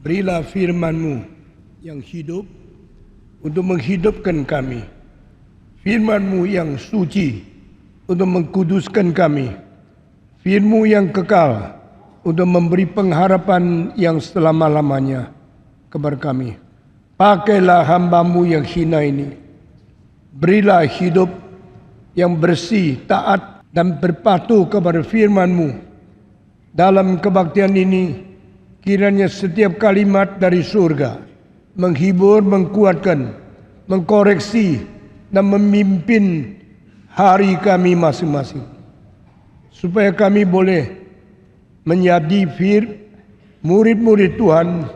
Berilah firman-Mu yang hidup untuk menghidupkan kami. Firman-Mu yang suci untuk mengkuduskan kami. Firman-Mu yang kekal untuk memberi pengharapan yang selama-lamanya kepada kami. Pakailah hamba-Mu yang hina ini. Berilah hidup yang bersih, taat dan berpatuh kepada firman-Mu. Dalam kebaktian ini, kiranya setiap kalimat dari surga menghibur, menguatkan, mengkoreksi, dan memimpin hari kami masing-masing. Supaya kami boleh menjadi murid-murid Tuhan,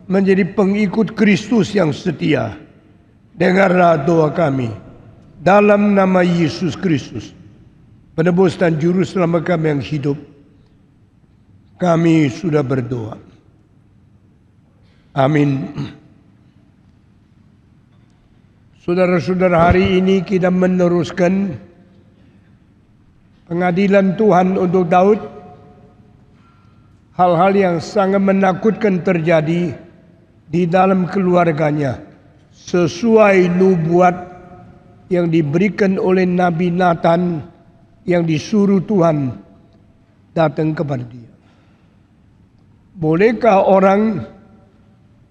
menjadi pengikut Kristus yang setia. Dengarlah doa kami dalam nama Yesus Kristus, penebus dan juru selamat kami yang hidup. Kami sudah berdoa. Amin. Saudara-saudara, hari ini kita meneruskan pengadilan Tuhan untuk Daud. Hal-hal yang sangat menakutkan terjadi di dalam keluarganya, sesuai nubuat yang diberikan oleh Nabi Nathan yang disuruh Tuhan datang kepada dia. Bolehkah orang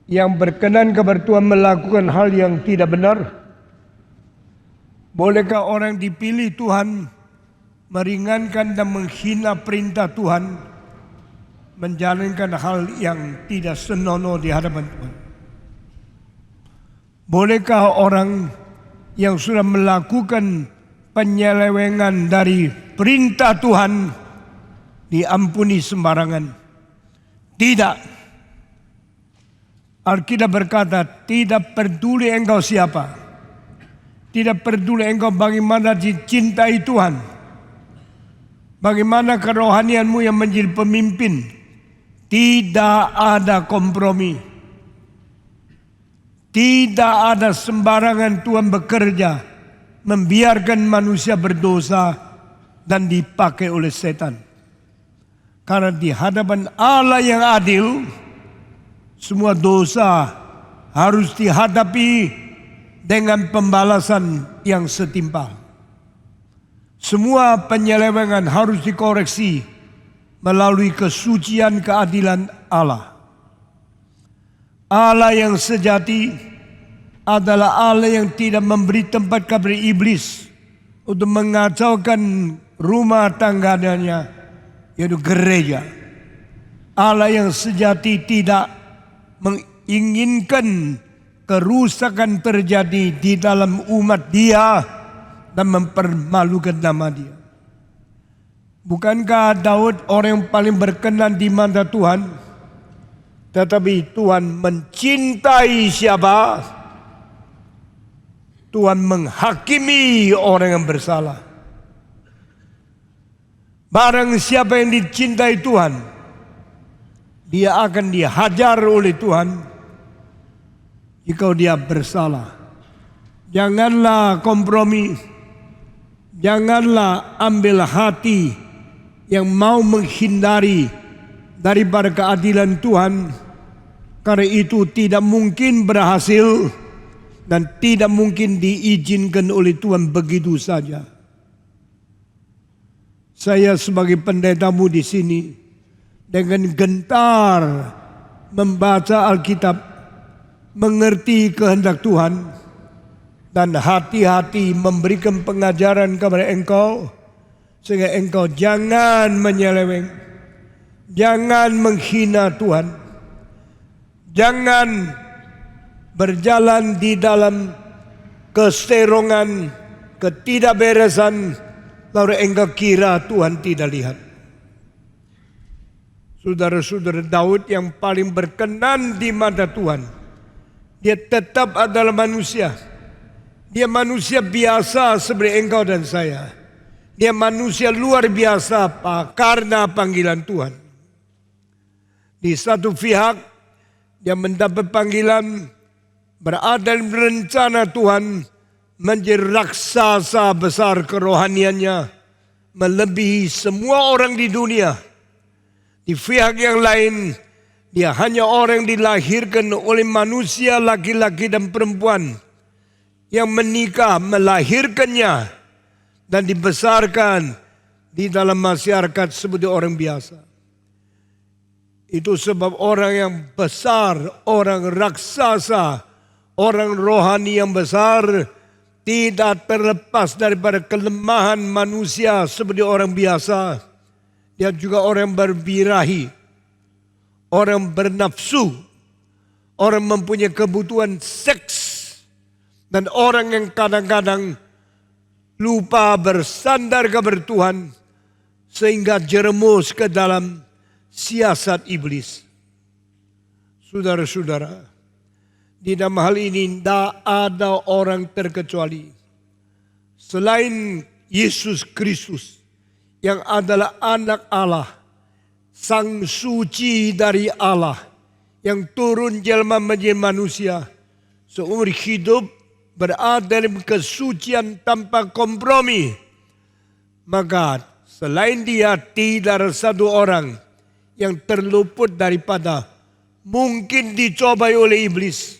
yang berkenan kepada Tuhan melakukan hal yang tidak benar? Bolehkah orang dipilih Tuhan meringankan dan menghina perintah Tuhan, menjalankan hal yang tidak senonoh di hadapan Tuhan? Bolehkah orang yang sudah melakukan penyelewengan dari perintah Tuhan diampuni sembarangan? Tidak. Alkitab berkata, tidak peduli engkau siapa, tidak peduli engkau bagaimana dicintai Tuhan, bagaimana kerohanianmu yang menjadi pemimpin, tidak ada kompromi. Tidak ada sembarangan Tuhan bekerja, membiarkan manusia berdosa dan dipakai oleh setan. Karena di hadapan Allah yang adil, semua dosa harus dihadapi dengan pembalasan yang setimpal. Semua penyelewengan harus dikoreksi melalui kesucian keadilan Allah. Allah yang sejati adalah Allah yang tidak memberi tempat kepada iblis untuk mengacaukan rumah tangganya, yaitu gereja. Allah yang sejati tidak menginginkan kerusakan terjadi di dalam umat Dia dan mempermalukan nama Dia. Bukankah Daud orang yang paling berkenan di mata Tuhan? Tetapi Tuhan mencintai siapa? Tuhan menghakimi orang yang bersalah. Barang siapa yang dicintai Tuhan, dia akan dihajar oleh Tuhan jika dia bersalah. Janganlah kompromi, janganlah ambil hati yang mau menghindari daripada keadilan Tuhan, karena itu tidak mungkin berhasil dan tidak mungkin diizinkan oleh Tuhan begitu saja. Saya sebagai pendetamu di sini dengan gentar membaca Alkitab, mengerti kehendak Tuhan, dan hati-hati memberikan pengajaran kepada engkau, sehingga engkau jangan menyeleweng, jangan menghina Tuhan, jangan berjalan di dalam keserongan, ketidakberesan, lalu engkau kira Tuhan tidak lihat. Saudara-saudara, Daud yang paling berkenan di mata Tuhan, dia tetap adalah manusia. Dia manusia biasa seperti engkau dan saya. Dia manusia luar biasa karena panggilan Tuhan. Di satu pihak, dia mendapat panggilan berada dalam rencana Tuhan, menjadi raksasa besar kerohaniannya, melebihi semua orang di dunia. Di pihak yang lain, Dia hanya orang yang dilahirkan oleh manusia laki-laki dan perempuan yang menikah, melahirkannya dan dibesarkan di dalam masyarakat seperti orang biasa. Itu sebab orang yang besar, orang raksasa, orang rohani yang besar tidak terlepas daripada kelemahan manusia seperti orang biasa. Dia juga orang berbirahi, orang bernafsu, orang mempunyai kebutuhan seks, dan orang yang kadang-kadang lupa bersandar kepada Tuhan sehingga jerumus ke dalam siasat iblis. Saudara-saudara, di dalam hal ini tidak ada orang terkecuali selain Yesus Kristus yang adalah anak Allah, sang suci dari Allah yang turun jelma menjadi manusia, seumur hidup berada dalam kesucian tanpa kompromi. Maka selain dia tidak ada satu orang yang terluput daripada mungkin dicobai oleh iblis,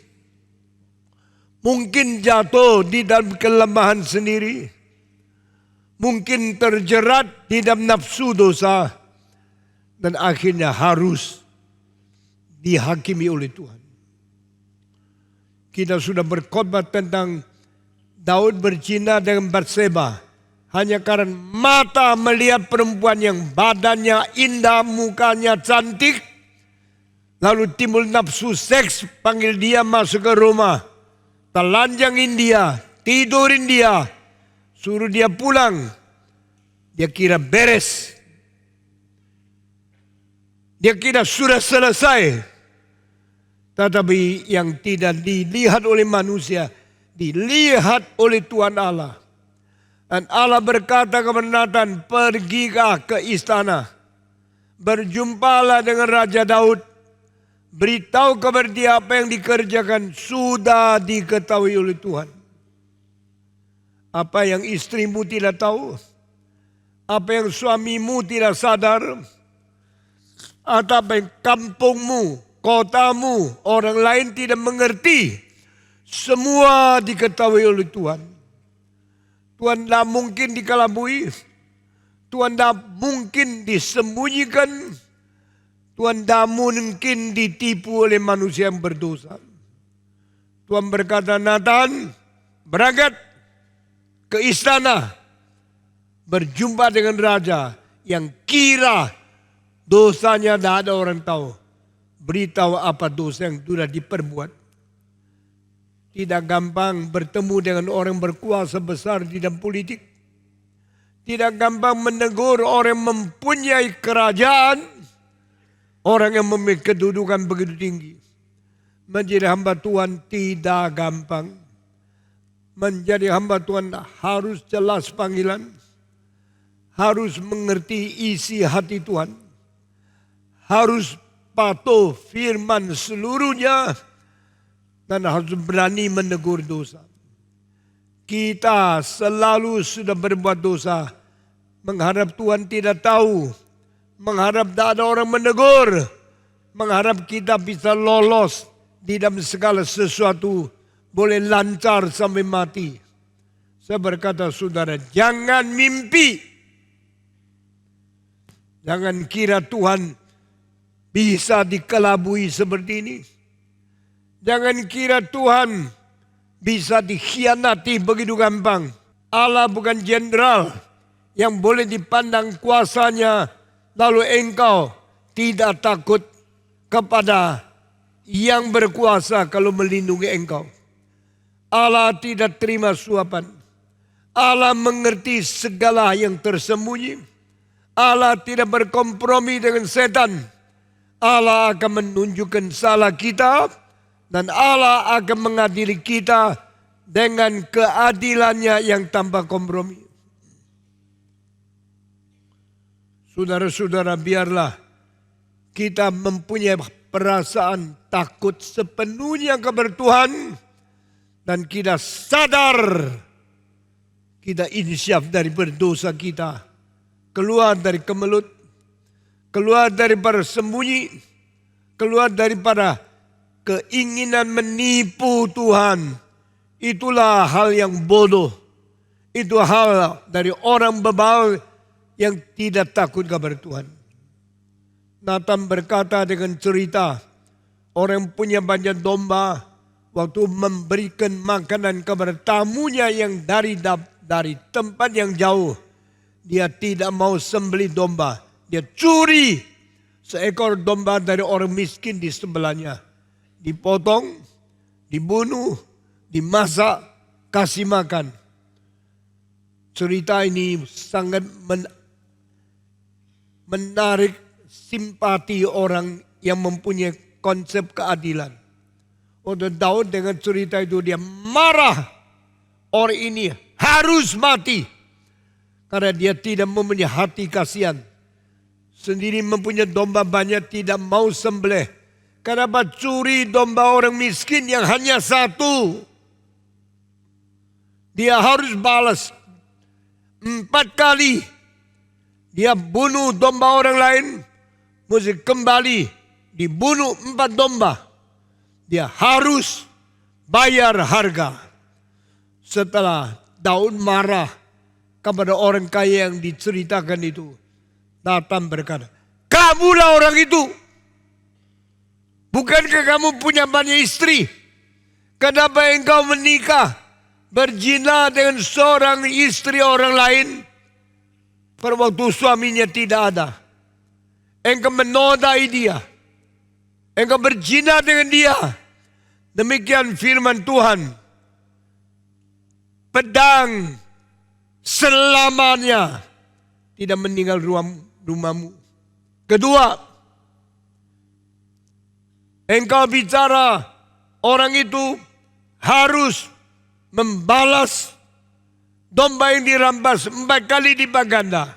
mungkin jatuh di dalam kelemahan sendiri, mungkin terjerat di dalam nafsu dosa, dan akhirnya harus dihakimi oleh Tuhan. Kita sudah berkhotbah tentang Daud berzina dengan Batseba hanya karena mata melihat perempuan yang badannya indah, mukanya cantik, lalu timbul nafsu seks, panggil dia masuk ke rumah, telanjangin dia, tidurin dia, suruh dia pulang. Dia kira beres. Dia kira sudah selesai. Tetapi yang tidak dilihat oleh manusia, dilihat oleh Tuhan Allah. Dan Allah berkata kepada Nathan, pergilah ke istana, berjumpalah dengan Raja Daud, beritahu kepada dia apa yang dikerjakan sudah diketahui oleh Tuhan. Apa yang istrimu tidak tahu, apa yang suamimu tidak sadar, atau apa yang kampungmu, kotamu, orang lain tidak mengerti, semua diketahui oleh Tuhan. Tuhan tidak mungkin dikelabui, Tuhan tidak mungkin disembunyikan, Tuhan tidak mungkin ditipu oleh manusia yang berdosa. Tuhan berkata, Nathan, berangkat ke istana, berjumpa dengan raja yang kira dosanya tidak ada orang tahu. Beritahu apa dosa yang sudah diperbuat. Tidak gampang bertemu dengan orang berkuasa besar di dalam politik. Tidak gampang menegur orang mempunyai kerajaan, orang yang memiliki kedudukan begitu tinggi. Menjadi hamba Tuhan tidak gampang. Menjadi hamba Tuhan harus jelas panggilan, harus mengerti isi hati Tuhan, harus patuh firman seluruhnya, dan harus berani menegur dosa. Kita selalu sudah berbuat dosa, mengharap Tuhan tidak tahu, mengharap tidak ada orang menegur, mengharap kita bisa lolos di dalam segala sesuatu, boleh lancar sampai mati. Saya berkata, saudara, jangan mimpi. Jangan kira Tuhan bisa dikelabui seperti ini. Jangan kira Tuhan bisa dikhianati begitu gampang. Allah bukan jenderal yang boleh dipandang kuasanya, lalu engkau tidak takut kepada yang berkuasa kalau melindungi engkau. Allah tidak terima suapan. Allah mengerti segala yang tersembunyi. Allah tidak berkompromi dengan setan. Allah akan menunjukkan salah kita, dan Allah akan mengadili kita dengan keadilannya yang tanpa kompromi. Saudara-saudara, biarlah kita mempunyai perasaan takut sepenuhnya kepada Tuhan, dan kita sadar kita insyaf dari berdosa kita, keluar dari kemelut, keluar dari bersembunyi, keluar daripada keinginan menipu Tuhan. Itulah hal yang bodoh. Itu hal dari orang bebal yang tidak takut kepada Tuhan. Nathan berkata dengan cerita, orang punya banyak domba, waktu memberikan makanan kepada tamunya yang dari tempat yang jauh, dia tidak mau sembelih domba. Dia curi seekor domba dari orang miskin di sebelahnya. Dipotong, dibunuh, dimasak, kasih makan. Cerita ini sangat menarik simpati orang yang mempunyai konsep keadilan. Waktu Daud dengan cerita itu dia marah. Orang ini harus mati. Karena dia tidak mempunyai hati kasihan. Sendiri mempunyai domba banyak tidak mau sembelih. Kenapa curi domba orang miskin yang hanya satu? Dia harus balas 4 kali. Dia bunuh domba orang lain, mesti kembali dibunuh 4 domba. Dia harus bayar harga. Setelah Daud marah kepada orang kaya yang diceritakan itu, Nathan berkata, kamulah orang itu. Bukankah kamu punya banyak istri? Kenapa engkau menikah, berzina dengan seorang istri orang lain pada waktu suaminya tidak ada? Engkau menodai dia. Engkau berzina dengan dia. Demikian firman Tuhan. Pedang selamanya tidak meninggal rumahmu. Kedua, engkau bicara orang itu harus membalas domba yang dirampas 4 kali lipat ganda.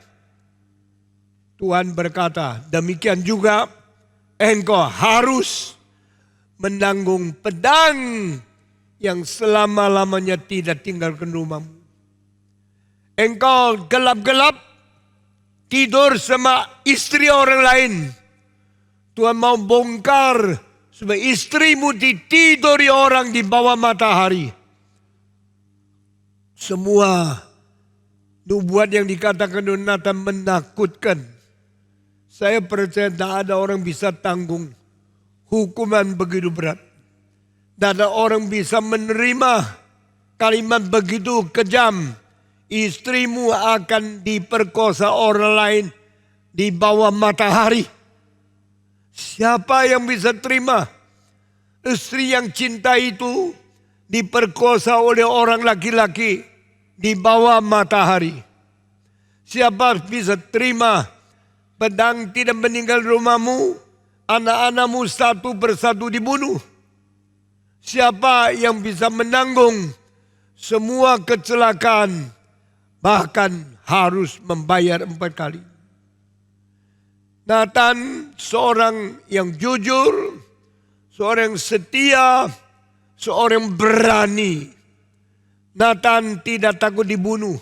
Tuhan berkata, demikian juga engkau harus menanggung pedang yang selama-lamanya tidak tinggalkan rumahmu. Engkau gelap-gelap tidur sama istri orang lain. Tuhan mau bongkar supaya istrimu ditiduri orang di bawah matahari. Semua nubuat yang dikatakan oleh Nathan menakutkan. Saya percaya tidak ada orang bisa tanggung hukuman begitu berat. Tidak ada orang bisa menerima kalimat begitu kejam. Istrimu akan diperkosa orang lain di bawah matahari. Siapa yang bisa terima istri yang cinta itu diperkosa oleh orang laki-laki di bawah matahari? Siapa bisa terima pedang tidak meninggal rumahmu, anak-anakmu satu persatu dibunuh? Siapa yang bisa menanggung semua kecelakaan, bahkan harus membayar 4 kali? Nathan seorang yang jujur, seorang yang setia, seorang berani. Nathan tidak takut dibunuh.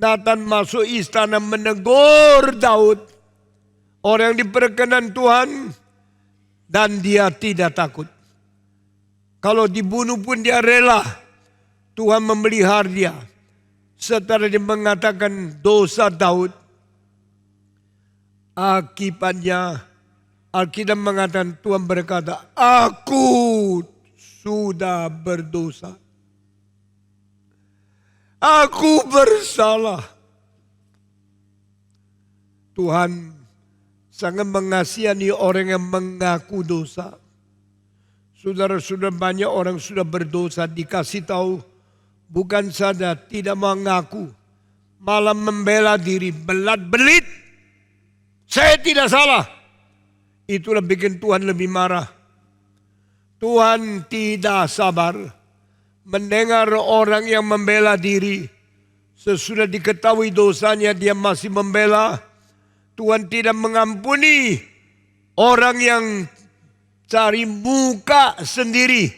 Nathan masuk istana menegur Daud, orang yang diperkenan Tuhan, dan dia tidak takut. Kalau dibunuh pun dia rela. Tuhan memelihara dia. Setelah dia mengatakan dosa Daud, akibatnya Alkitab mengatakan Tuhan berkata, aku sudah berdosa. Aku bersalah. Tuhan sangat mengasihani orang yang mengaku dosa. Saudara-saudara, banyak orang sudah berdosa dikasih tahu, bukan saja tidak mengaku, malah membela diri, belat-belit. Saya tidak salah. Itulah bikin Tuhan lebih marah. Tuhan tidak sabar mendengar orang yang membela diri. Sesudah diketahui dosanya dia masih membela. Tuhan tidak mengampuni orang yang cari muka sendiri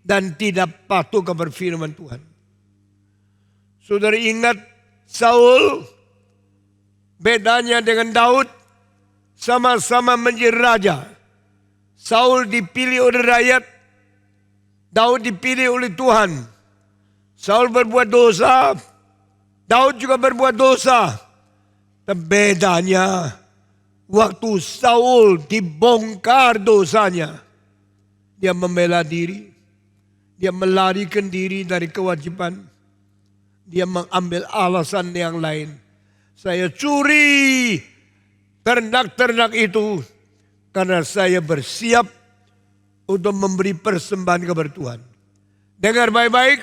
dan tidak patuh kepada firman Tuhan. Saudara ingat Saul, bedanya dengan Daud, sama-sama menjadi raja. Saul dipilih oleh rakyat, Daud dipilih oleh Tuhan. Saul berbuat dosa, Daud juga berbuat dosa. Dan bedanya, waktu Saul dibongkar dosanya, dia membela diri, dia melarikan diri dari kewajiban, dia mengambil alasan yang lain. Saya curi ternak-ternak itu karena saya bersiap untuk memberi persembahan kepada Tuhan. Dengar baik-baik,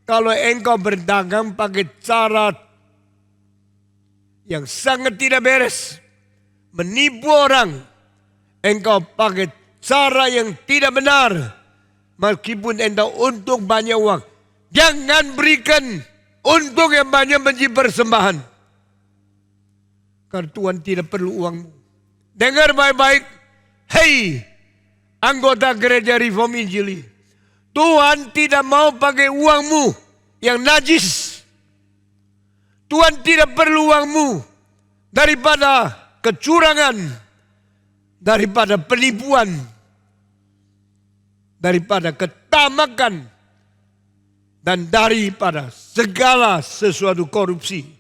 kalau engkau berdagang pakai cara yang sangat tidak beres, menipu orang, engkau pakai cara yang tidak benar, meskipun engkau untung banyak uang, jangan berikan untung yang banyak menjadi persembahan. Karena Tuhan tidak perlu uangmu. Dengar baik-baik, hei anggota gereja Reform Injili, Tuhan tidak mau pakai uangmu yang najis. Tuhan tidak perlu uangmu daripada kecurangan, daripada penipuan, daripada ketamakan, dan daripada segala sesuatu korupsi.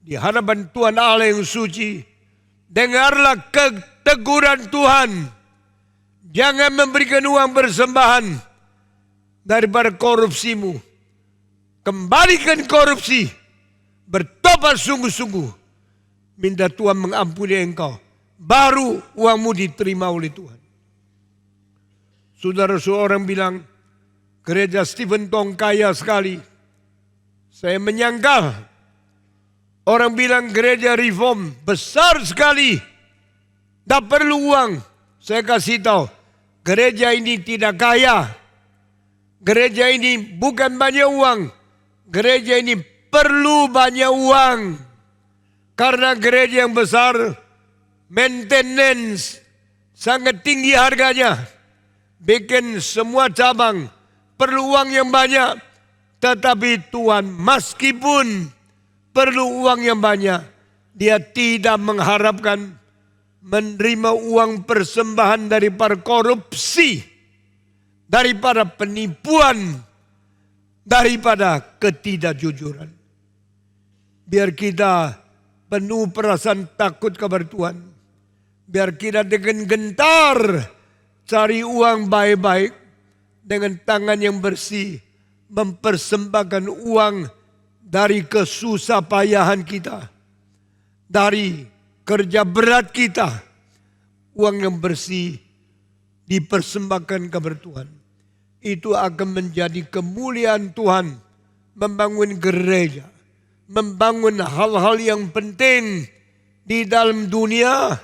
Di hadapan Tuhan Allah yang suci, dengarlah keteguran Tuhan. Jangan memberikan uang persembahan daripada korupsimu. Kembalikan korupsi. Bertobat sungguh-sungguh. Minta Tuhan mengampuni engkau. Baru uangmu diterima oleh Tuhan. Saudara-saudara, orang bilang, gereja Stephen Tong kaya sekali. Saya menyangkal. Orang bilang gereja Reform besar sekali. Tak perlu uang. Saya kasih tahu, gereja ini tidak kaya. Gereja ini bukan banyak uang. Gereja ini perlu banyak uang. Karena gereja yang besar, maintenance sangat tinggi harganya. Bikin semua cabang perlu uang yang banyak. Tetapi Tuhan meskipun perlu uang yang banyak, dia tidak mengharapkan menerima uang persembahan daripada korupsi, daripada penipuan, daripada ketidakjujuran. Biar kita penuh perasaan takut kepada Tuhan. Biar kita dengan gentar cari uang baik-baik dengan tangan yang bersih, mempersembahkan uang dari kesusah payahan kita, dari kerja berat kita, uang yang bersih dipersembahkan kepada Tuhan. Itu akan menjadi kemuliaan Tuhan, membangun gereja, membangun hal-hal yang penting di dalam dunia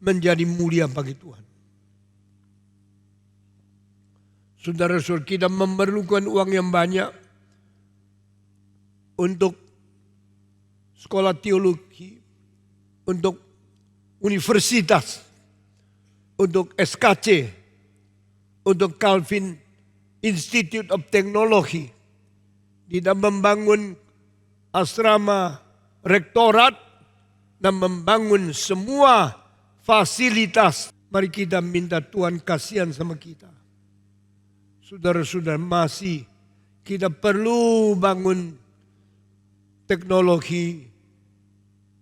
menjadi mulia bagi Tuhan. Saudara-saudara, kita memerlukan uang yang banyak untuk sekolah teologi, untuk universitas, untuk SKC, untuk Calvin Institute of Technology, tidak membangun asrama rektorat dan membangun semua fasilitas. Mari kita minta Tuhan kasihan sama kita. Saudara-saudara, masih kita perlu bangun teknologi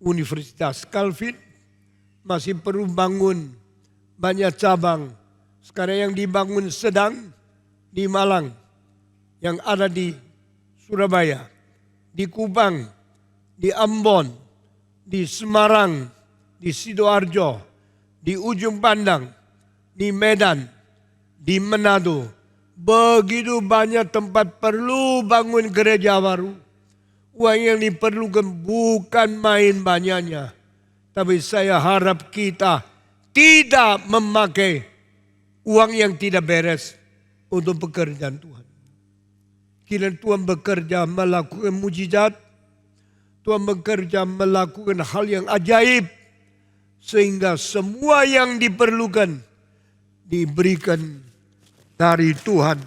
Universitas Calvin, masih perlu bangun banyak cabang. Sekarang yang dibangun sedang di Malang, yang ada di Surabaya, di Kupang, di Ambon, di Semarang, di Sidoarjo, di Ujung Pandang, di Medan, di Manado. Begitu banyak tempat perlu bangun gereja baru. Uang yang diperlukan bukan main banyaknya. Tapi saya harap kita tidak memakai uang yang tidak beres untuk pekerjaan Tuhan. Kira Tuhan bekerja melakukan mujizat, Tuhan bekerja melakukan hal yang ajaib, sehingga semua yang diperlukan diberikan dari Tuhan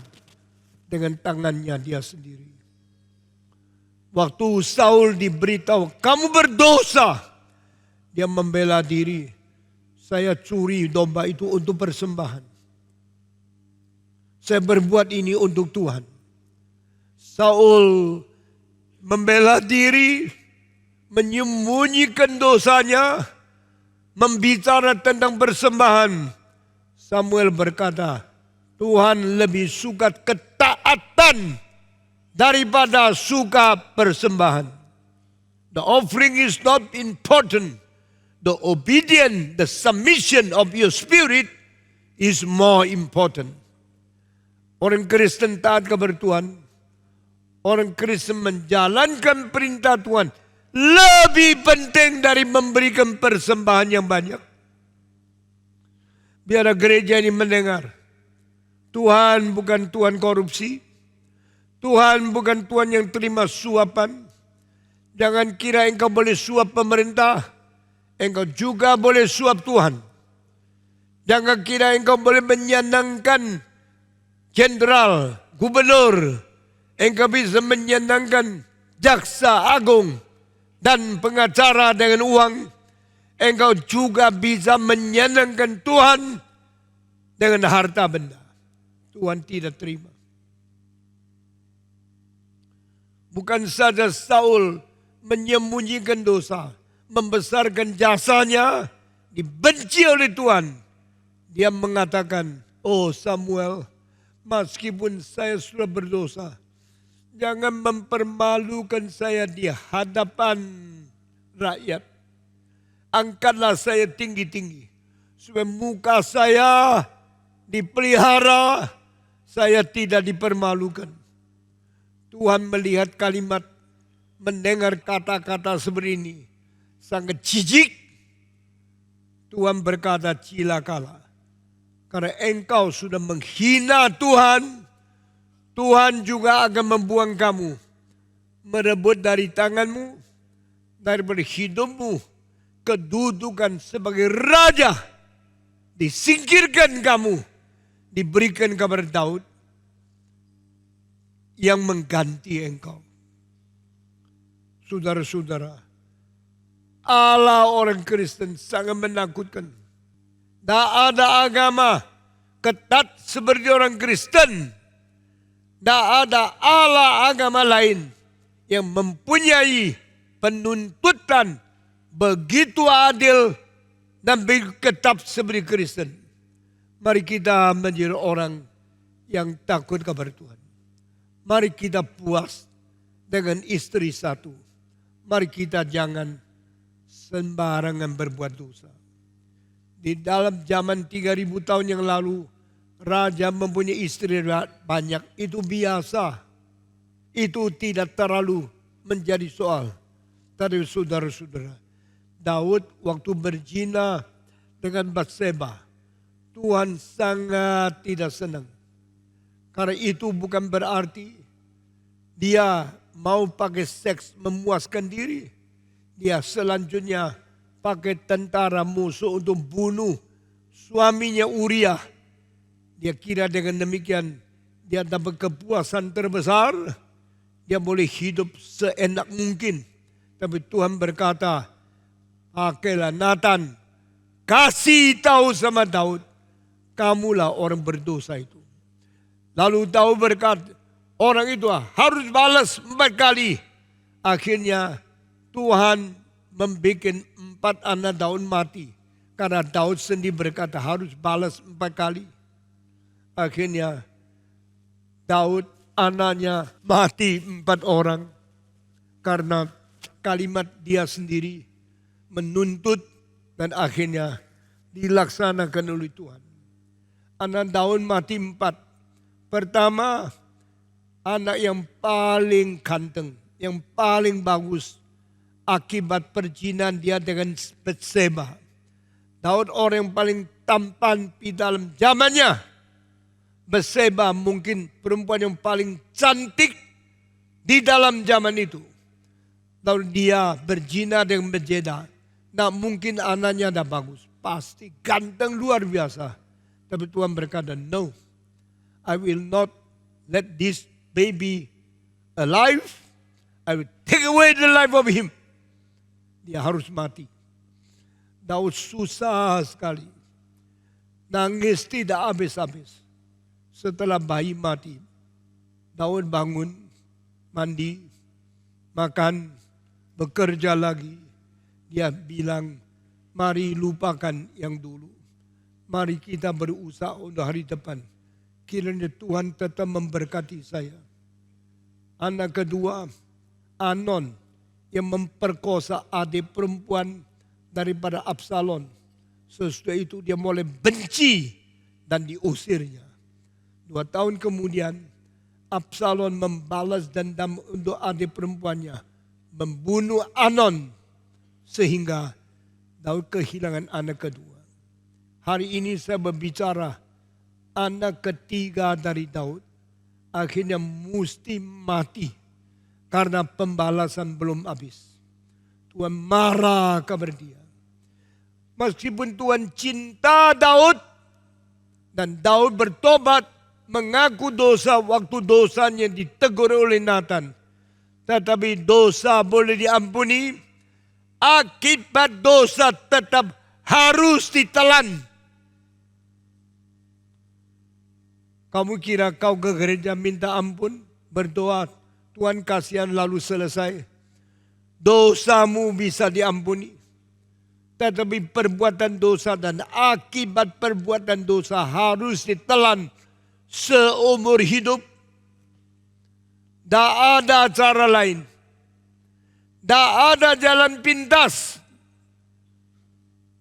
dengan tangannya dia sendiri. Waktu Saul diberitahu, kamu berdosa, dia membela diri. Saya curi domba itu untuk persembahan. Saya berbuat ini untuk Tuhan. Saul membela diri, menyembunyikan dosanya, membicara tentang persembahan. Samuel berkata, Tuhan lebih suka ketaatan daripada suka persembahan. The offering is not important. The obedience, the submission of your spirit is more important. Orang Kristen taat kepada Tuhan, orang Kristen menjalankan perintah Tuhan lebih penting dari memberikan persembahan yang banyak. Biar gereja ini mendengar, Tuhan bukan Tuhan korupsi, Tuhan bukan Tuhan yang terima suapan. Jangan kira engkau boleh suap pemerintah, engkau juga boleh suap Tuhan. Jangan kira engkau boleh menyenangkan jenderal, gubernur, engkau bisa menyenangkan jaksa agung dan pengacara dengan uang. Engkau juga bisa menyenangkan Tuhan dengan harta benda. Tuhan tidak terima. Bukan saja Saul menyembunyikan dosa, membesarkan jasanya, dibenci oleh Tuhan. Dia mengatakan, oh Samuel, meskipun saya sudah berdosa, jangan mempermalukan saya di hadapan rakyat. Angkatlah saya tinggi-tinggi, supaya muka saya dipelihara, saya tidak dipermalukan. Tuhan melihat kalimat, mendengar kata-kata seperti ini, sangat jijik. Tuhan berkata, cilakalah. Karena engkau sudah menghina Tuhan, Tuhan juga akan membuang kamu, merebut dari tanganmu, daripada hidupmu, kedudukan sebagai raja, disingkirkan kamu, diberikan kepada Daud, yang mengganti engkau. Saudara-saudara, Allah orang Kristen sangat menakutkan. Tak ada agama ketat seperti orang Kristen. Tak ada Allah agama lain yang mempunyai penuntutan begitu adil dan begitu ketat seperti Kristen. Mari kita menjadi orang yang takut kepada Tuhan. Mari kita puas dengan istri satu. Mari kita jangan sembarangan berbuat dosa. Di dalam zaman 3000 tahun yang lalu, raja mempunyai istri banyak. Itu biasa. Itu tidak terlalu menjadi soal. Tapi saudara-saudara, Daud waktu berzina dengan Batseba, Tuhan sangat tidak senang. Karena itu bukan berarti dia mau pakai seks memuaskan diri. Dia selanjutnya pakai tentara musuh untuk bunuh suaminya Uriah. Dia kira dengan demikian dia dapat kepuasan terbesar. Dia boleh hidup seenak mungkin. Tapi Tuhan berkata, pakailah Nathan, kasih tahu sama Daud, kamulah orang berdosa itu. Lalu Daud berkata, orang itu harus balas 4 kali. Akhirnya Tuhan membuat 4 anak Daud mati. Karena Daud sendiri berkata harus balas 4 kali. Akhirnya Daud anaknya mati 4 orang. Karena kalimat dia sendiri menuntut dan akhirnya dilaksanakan oleh Tuhan. Anak Daud mati 4. Pertama, anak yang paling ganteng, yang paling bagus. Akibat perzinahan dia dengan Batseba. Daud orang yang paling tampan di dalam zamannya. Batseba mungkin perempuan yang paling cantik di dalam zaman itu. Lalu dia berzina dengan Batseba. Nah mungkin anaknya dah bagus. Pasti ganteng luar biasa. Tapi Tuhan berkata, no. I will not let this baby alive. I will take away the life of him. Dia harus mati. Daud susah sekali. Nangis tidak habis-habis. Setelah bayi mati, Daud bangun, mandi, makan, bekerja lagi. Dia bilang, mari lupakan yang dulu. Mari kita berusaha untuk hari depan. Kiranya Tuhan tetap memberkati saya. Anak kedua, Anon yang memperkosa adik perempuan daripada Absalom. Sesudah itu dia mulai benci dan diusirnya. 2 tahun kemudian Absalom membalas dendam untuk adik perempuannya. Membunuh Anon sehingga Daud kehilangan anak kedua. Hari ini saya berbicara anak ketiga dari Daud akhirnya mesti mati karena pembalasan belum habis. Tuhan marah kepada dia. Meskipun Tuhan cinta Daud dan Daud bertobat mengaku dosa waktu dosanya ditegur oleh Nathan. Tetapi dosa boleh diampuni, akibat dosa tetap harus ditelan. Kamu kira kau ke gereja minta ampun, berdoa, Tuhan kasihan lalu selesai. Dosamu bisa diampuni. Tetapi perbuatan dosa dan akibat perbuatan dosa harus ditelan seumur hidup. Tak ada cara lain. Tak ada jalan pintas.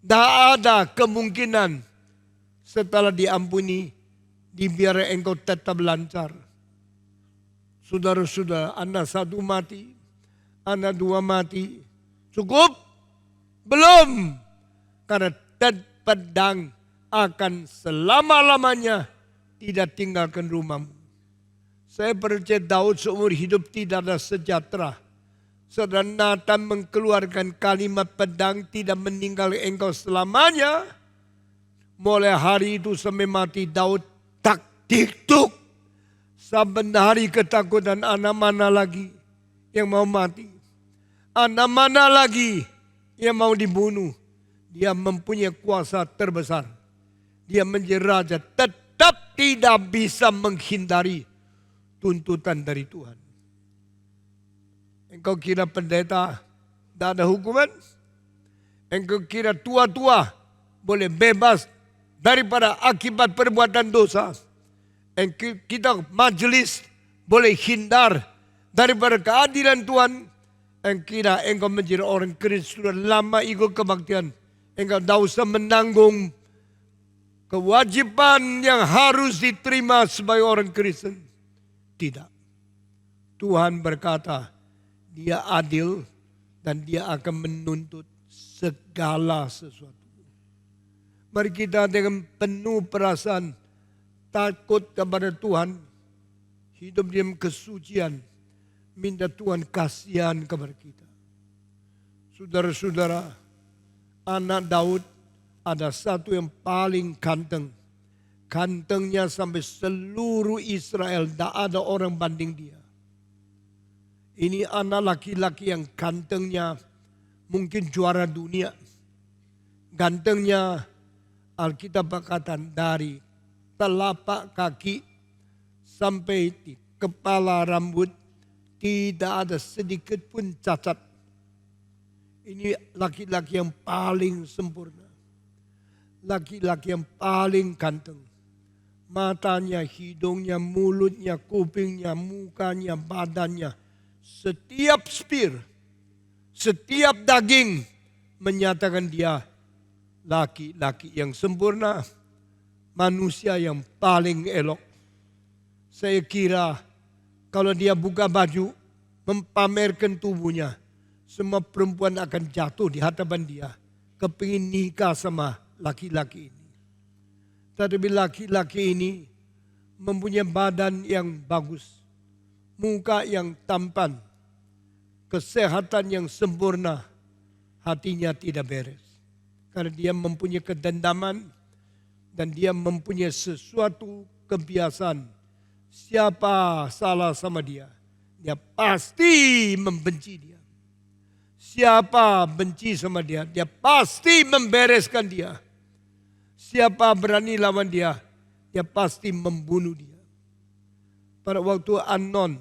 Tak ada kemungkinan setelah diampuni, dibiarkan engkau tetap lancar. Saudara-saudara, anak satu mati, anak dua mati. Cukup? Belum. Karena pedang akan selama-lamanya tidak tinggalkan rumahmu. Saya percaya Daud seumur hidup tidak ada sejahtera. Saudara Nathan mengeluarkan kalimat pedang tidak meninggal engkau selamanya. Mulai hari itu sampai mati Daud tak diktuk. Saben hari ketakutan, anak mana lagi yang mau mati. Anak mana lagi yang mau dibunuh. Dia mempunyai kuasa terbesar. Dia menjadi raja, tetap tidak bisa menghindari tuntutan dari Tuhan. Engkau kira pendeta tidak ada hukuman? Engkau kira tua-tua boleh bebas daripada akibat perbuatan dosa? Engkau kita majelis boleh hindar daripada keadilan Tuhan? Engkau kira engkau menjadi orang Kristen sudah lama ikut kebaktian, engkau tidak usah menanggung kewajiban yang harus diterima sebagai orang Kristen? Tidak. Tuhan berkata, Dia adil dan Dia akan menuntut segala sesuatu. Mari kita dengan penuh perasaan takut kepada Tuhan, hidup dalam kesucian, minta Tuhan kasihan kepada kita. Saudara-saudara, anak Daud ada satu yang paling ganteng. Gantengnya sampai seluruh Israel, tidak ada orang banding dia. Ini anak laki-laki yang gantengnya mungkin juara dunia. Gantengnya Alkitab berkatan dari telapak kaki sampai di kepala rambut tidak ada sedikit pun cacat. Ini laki-laki yang paling sempurna. Laki-laki yang paling ganteng. Matanya, hidungnya, mulutnya, kupingnya, mukanya, badannya. Setiap spir, setiap daging menyatakan dia laki-laki yang sempurna. Manusia yang paling elok. Saya kira kalau dia buka baju, mempamerkan tubuhnya, semua perempuan akan jatuh di hadapan dia. Kepingin nikah sama laki-laki ini. Tetapi laki-laki ini mempunyai badan yang bagus, muka yang tampan, kesehatan yang sempurna, hatinya tidak beres. Karena dia mempunyai kedendaman dan dia mempunyai sesuatu kebiasaan. Siapa salah sama dia, dia pasti membenci dia. Siapa benci sama dia, dia pasti membereskan dia. Siapa berani lawan dia, dia pasti membunuh dia. Pada waktu Amnon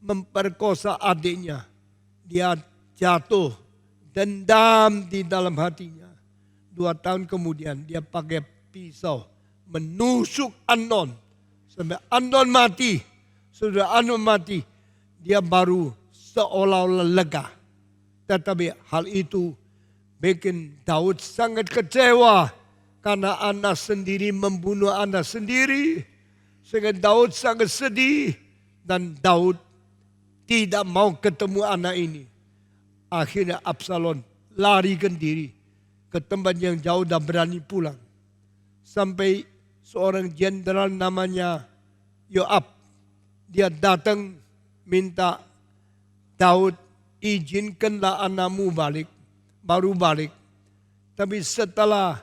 memperkosa adiknya, dia jatuh, dendam di dalam hatinya. 2 tahun kemudian dia pakai pisau menusuk Amnon sampai Amnon mati. Sudah Amnon mati, dia baru seolah-olah lega. Tetapi hal itu bikin Daud sangat kecewa karena anak sendiri membunuh anak sendiri. Sehingga Daud sangat sedih dan Daud tidak mau ketemu anak ini. Akhirnya Absalom larikan diri ke tempat yang jauh dan berani pulang. Sampai seorang jenderal namanya Yoab, dia datang minta Daud, izinkanlah anakmu balik, baru balik. Tapi setelah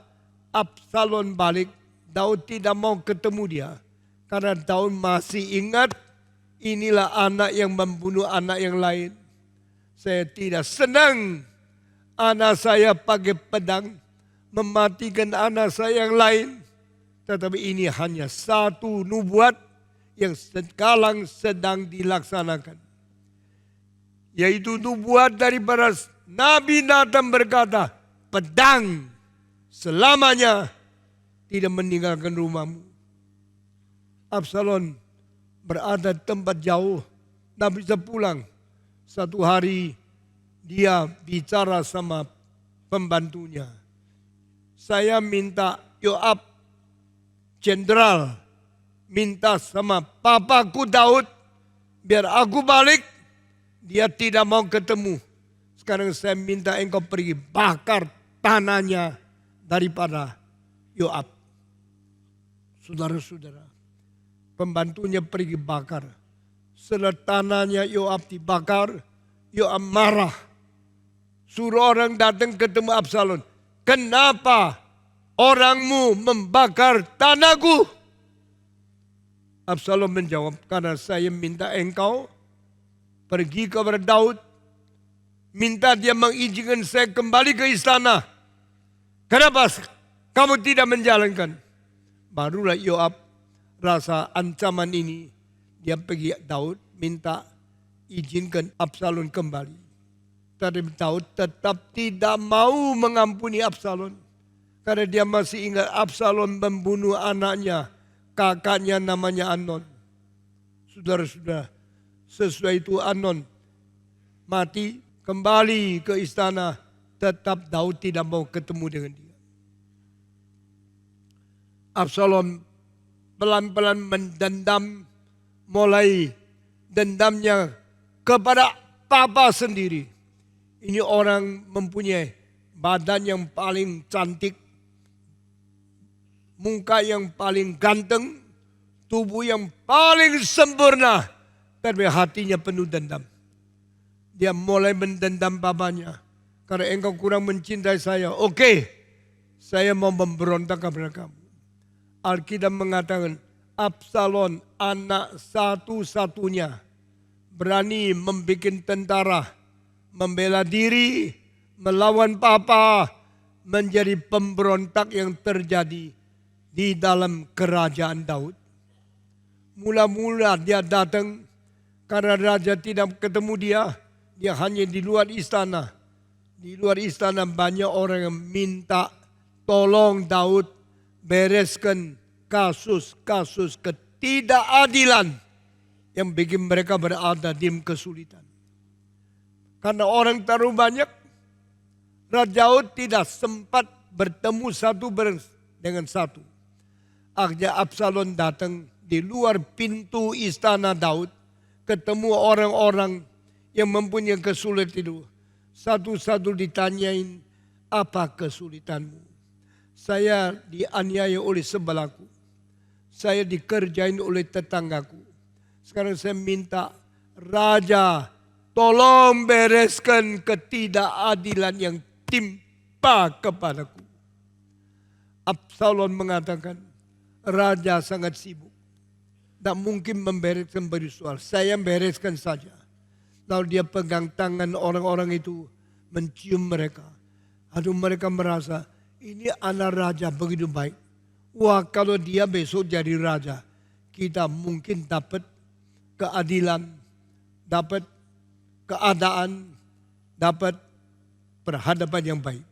Absalom balik, Daud tidak mau ketemu dia. Karena Daud masih ingat, inilah anak yang membunuh anak yang lain. Saya tidak senang anak saya pakai pedang mematikan anak saya yang lain. Tetapi ini hanya satu nubuat yang sekarang sedang dilaksanakan. Yaitu nubuat daripada Nabi Nathan berkata, pedang selamanya tidak meninggalkan rumahmu. Absalom berada di tempat jauh, tak bisa pulang. Satu hari dia bicara sama pembantunya. Saya minta Yoab, jenderal, minta sama papaku Daud, biar aku balik. Dia tidak mau ketemu. Sekarang saya minta engkau pergi bakar tanahnya daripada Yoab. Saudara-saudara, pembantunya pergi bakar. Setelah tanahnya Yoab dibakar, Yoab marah. Suruh orang datang ketemu Absalom. Kenapa orangmu membakar tanahku? Absalom menjawab, karena saya minta engkau pergi kepada Daud, minta dia mengizinkan saya kembali ke istana. Kenapa kamu tidak menjalankan? Barulah Yoab rasa ancaman ini, dia pergi Daud minta izinkan Absalom kembali. Tapi Daud tetap tidak mau mengampuni Absalom. Karena dia masih ingat Absalom membunuh anaknya, kakaknya namanya Amnon. Saudara-saudara, sesudah itu Amnon mati, kembali ke istana, tetap Daud tidak mau ketemu dengan dia. Absalom pelan-pelan mendendam, mulai dendamnya kepada papa sendiri. Ini orang mempunyai badan yang paling cantik, muka yang paling ganteng, tubuh yang paling sempurna, tapi hatinya penuh dendam. Dia mulai mendendam papanya. Karena engkau kurang mencintai saya, oke, saya mau memberontak kepada kamu. Alkitab mengatakan Absalom anak satu-satunya berani membuat tentara, membela diri, melawan papa, menjadi pemberontak yang terjadi di dalam kerajaan Daud. Mula-mula dia datang karena raja tidak ketemu dia hanya di luar istana. Di luar istana banyak orang yang minta tolong Daud bereskan kasus-kasus ketidakadilan yang bikin mereka berada di kesulitan. Karena orang terlalu banyak, Raja Daud tidak sempat bertemu satu dengan satu. Akhirnya Absalom datang di luar pintu istana Daud, ketemu orang-orang yang mempunyai kesulitan itu. Satu-satu ditanyain, apa kesulitanmu? Saya dianiaya oleh sebelahku. Saya dikerjain oleh tetanggaku. Sekarang saya minta Raja, tolong bereskan ketidakadilan yang timpa kepadaku. Absalom mengatakan, Raja sangat sibuk. Tak mungkin membereskan beri soal. Saya bereskan saja. Lalu dia pegang tangan orang-orang itu, mencium mereka. Atau mereka merasa ini anak raja begitu baik. Wah, kalau dia besok jadi raja, kita mungkin dapat keadilan, dapat keadaan, dapat perhadapan yang baik.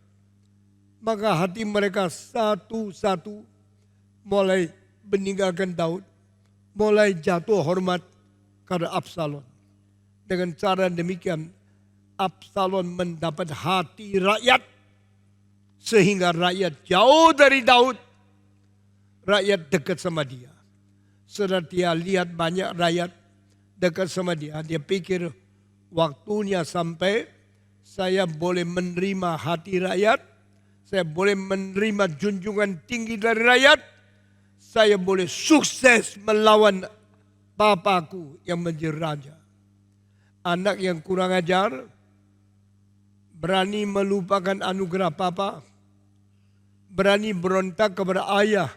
Maka hati mereka satu-satu mulai meninggalkan Daud, mulai jatuh hormat kepada Absalom. Dengan cara demikian, Absalom mendapat hati rakyat, sehingga rakyat jauh dari Daud, rakyat dekat sama dia. Setelah dia lihat banyak rakyat dekat sama dia, dia pikir waktunya sampai saya boleh menerima hati rakyat, saya boleh menerima junjungan tinggi dari rakyat, saya boleh sukses melawan papaku yang menjadi raja. Anak yang kurang ajar, berani melupakan anugerah papa, berani berontak kepada ayah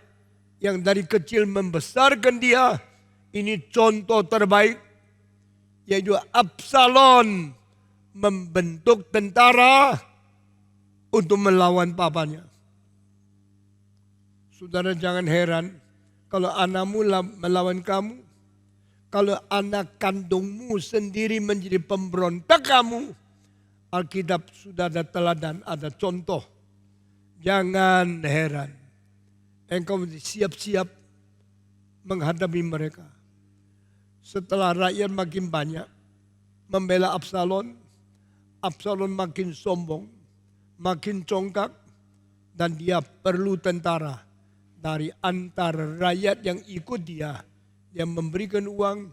yang dari kecil membesarkan dia. Ini contoh terbaik, yaitu Absalom membentuk tentara untuk melawan papanya. Saudara jangan heran kalau anakmu melawan kamu. Kalau anak kandungmu sendiri menjadi pemberontak kamu, Alkitab sudah ada teladan, ada contoh. Jangan heran. Engkau siap-siap menghadapi mereka. Setelah rakyat makin banyak membela Absalom, Absalom makin sombong, makin congkak, dan dia perlu tentara dari antara rakyat yang ikut dia. Yang memberikan uang,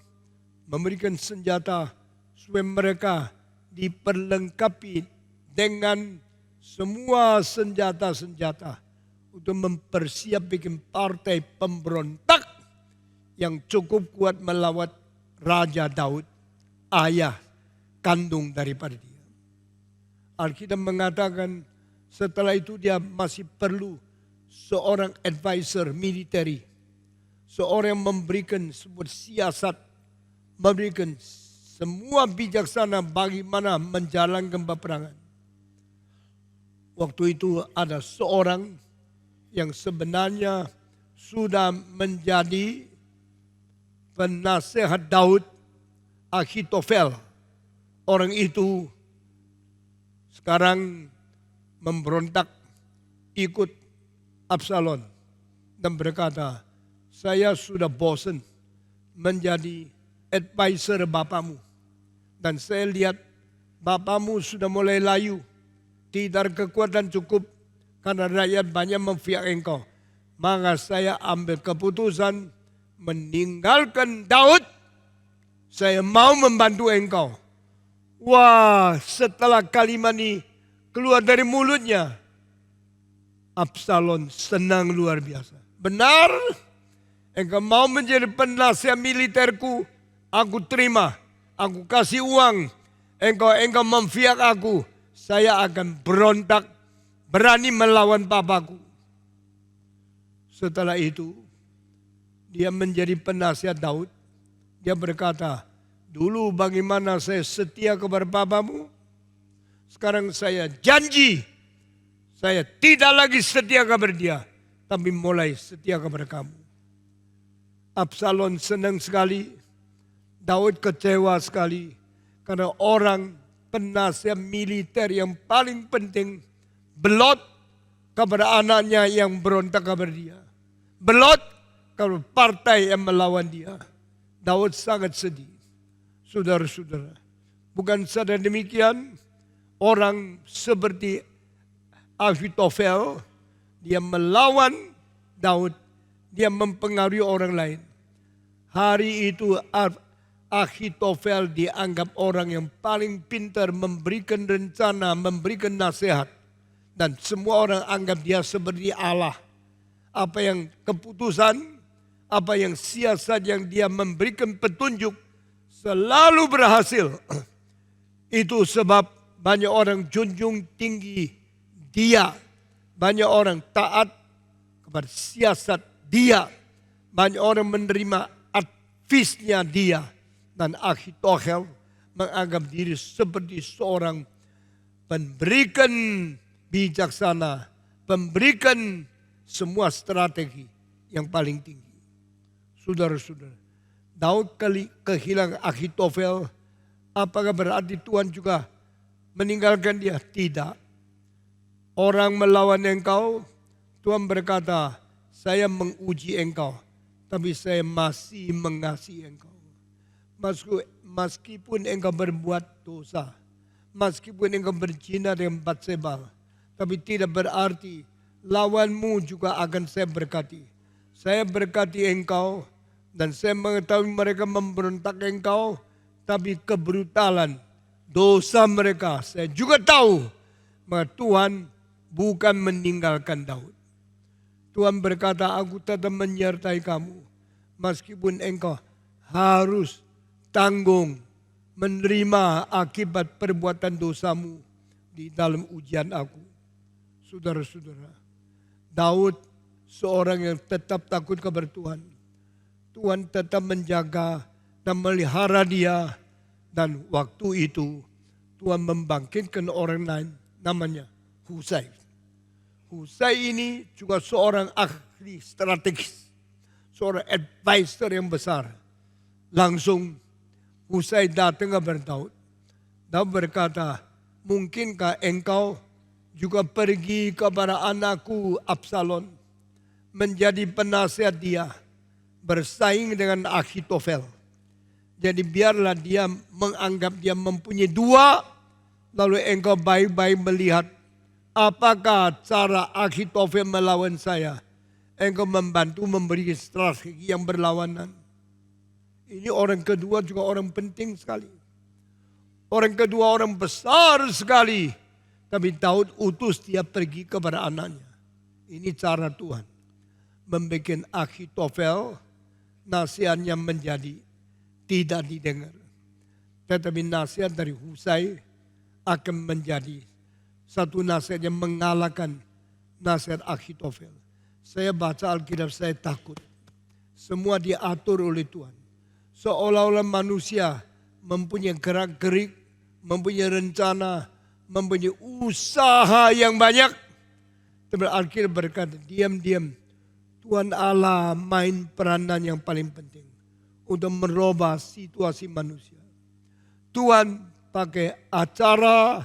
memberikan senjata, supaya mereka diperlengkapi dengan semua senjata-senjata untuk mempersiap bikin partai pemberontak yang cukup kuat melawan Raja Daud, ayah kandung daripada dia. Alkitab mengatakan setelah itu dia masih perlu seorang advisor militeri. Seorang yang memberikan sebuah siasat, memberikan semua bijaksana bagaimana menjalankan peperangan. Waktu itu ada seorang yang sebenarnya sudah menjadi penasehat Daud, Ahitofel. Orang itu sekarang memberontak ikut Absalom dan berkata, saya sudah bosan menjadi advisor bapamu. Dan saya lihat bapamu sudah mulai layu. Tidak ada kekuatan cukup karena rakyat banyak memfiak engkau. Maka saya ambil keputusan meninggalkan Daud. Saya mau membantu engkau. Wah, setelah kalimat ini keluar dari mulutnya, Absalom senang luar biasa. Benar? Engkau mau menjadi penasihat militerku, aku terima. Aku kasih uang. Engkau memfiak aku. Saya akan berontak, berani melawan papaku. Setelah itu, dia menjadi penasihat Daud. Dia berkata, dulu bagaimana saya setia kepada papamu, sekarang saya janji, saya tidak lagi setia kepada dia, tapi mulai setia kepada kamu. Absalom senang sekali, Daud kecewa sekali, karena orang penasihat militer yang paling penting belot kepada anaknya yang berontak kepada dia. Belot kepada partai yang melawan dia. Daud sangat sedih. Saudara-saudara, bukan saja demikian, orang seperti Ahitofel, dia melawan Daud, dia mempengaruhi orang lain. Hari itu Ahitofel dianggap orang yang paling pintar memberikan rencana, memberikan nasihat. Dan semua orang anggap dia seperti Allah. Apa yang keputusan, apa yang siasat yang dia memberikan petunjuk, selalu berhasil. Itu sebab banyak orang junjung tinggi dia. Banyak orang taat kepada siasat dia. Banyak orang menerima advisnya dia. Dan Ahitofel menganggap diri seperti seorang Pemberikan bijaksana, pemberikan semua strategi yang paling tinggi. Saudara-saudara, Daud kehilangan Ahitofel. Apakah berarti Tuhan juga meninggalkan dia? Tidak. Orang melawan engkau, Tuhan berkata, saya menguji engkau, tapi saya masih mengasihi engkau. Meskipun engkau berbuat dosa, meskipun engkau berzina dengan Batseba, tapi tidak berarti lawanmu juga akan saya berkati. Saya berkati engkau dan saya mengetahui mereka memberontak engkau, tapi kebrutalan dosa mereka saya juga tahu. Maka Tuhan bukan meninggalkan Daud. Tuhan berkata, aku tetap menyertai kamu. Meskipun engkau harus tanggung, menerima akibat perbuatan dosamu di dalam ujian aku. Saudara-saudara, Daud seorang yang tetap takut kepada Tuhan. Tuhan tetap menjaga dan melihara dia. Dan waktu itu Tuhan membangkitkan orang lain namanya Husai. Husai ini juga seorang ahli strategis, seorang advisor yang besar. Langsung Husai datang kepada Daud. Daud berkata, mungkinkah engkau juga pergi kepada anakku Absalom, menjadi penasihat dia, bersaing dengan Ahitofel. Jadi biarlah dia menganggap dia mempunyai dua, lalu engkau baik-baik melihat apakah cara Ahitofel melawan saya. Engkau membantu memberi strategi yang berlawanan. Ini orang kedua juga orang penting sekali. Orang kedua orang besar sekali. Tapi Daud utus dia pergi kepada anaknya. Ini cara Tuhan. Membuat Ahitofel nasihatnya menjadi tidak didengar. Tetapi nasihat dari Husai akan menjadi satu nasihat yang mengalahkan nasihat Ahitofel. Saya baca Alkitab, saya takut. Semua diatur oleh Tuhan. Seolah-olah manusia mempunyai gerak-gerik, mempunyai rencana, mempunyai usaha yang banyak. Tapi Alkitab berkata, diam-diam Tuhan Allah main peranan yang paling penting untuk merubah situasi manusia. Tuhan pakai acara,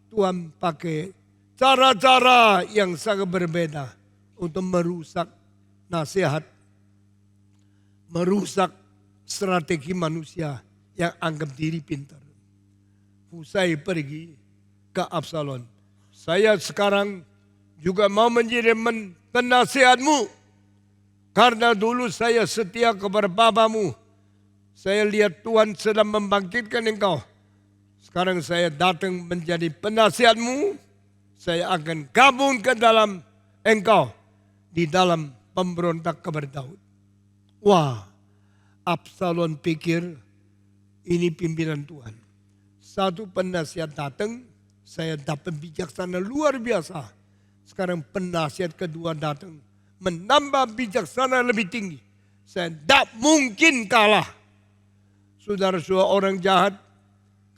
Tuhan pakai cara-cara yang sangat berbeda untuk merusak nasihat, merusak strategi manusia yang anggap diri pintar. Husai pergi ke Absalom. Saya sekarang juga mau menjadi penasihatmu. Karena dulu saya setia kepada bapamu. Saya lihat Tuhan sedang membangkitkan engkau. Sekarang saya datang menjadi penasihatmu. Saya akan gabung ke dalam engkau. Di dalam pemberontak kepada Daud. Wah, Absalom pikir ini pimpinan Tuhan. Satu penasihat datang, saya dapat bijaksana luar biasa. Sekarang penasihat kedua datang, menambah bijaksana lebih tinggi. Saya tidak mungkin kalah. Saudara-saudara, orang jahat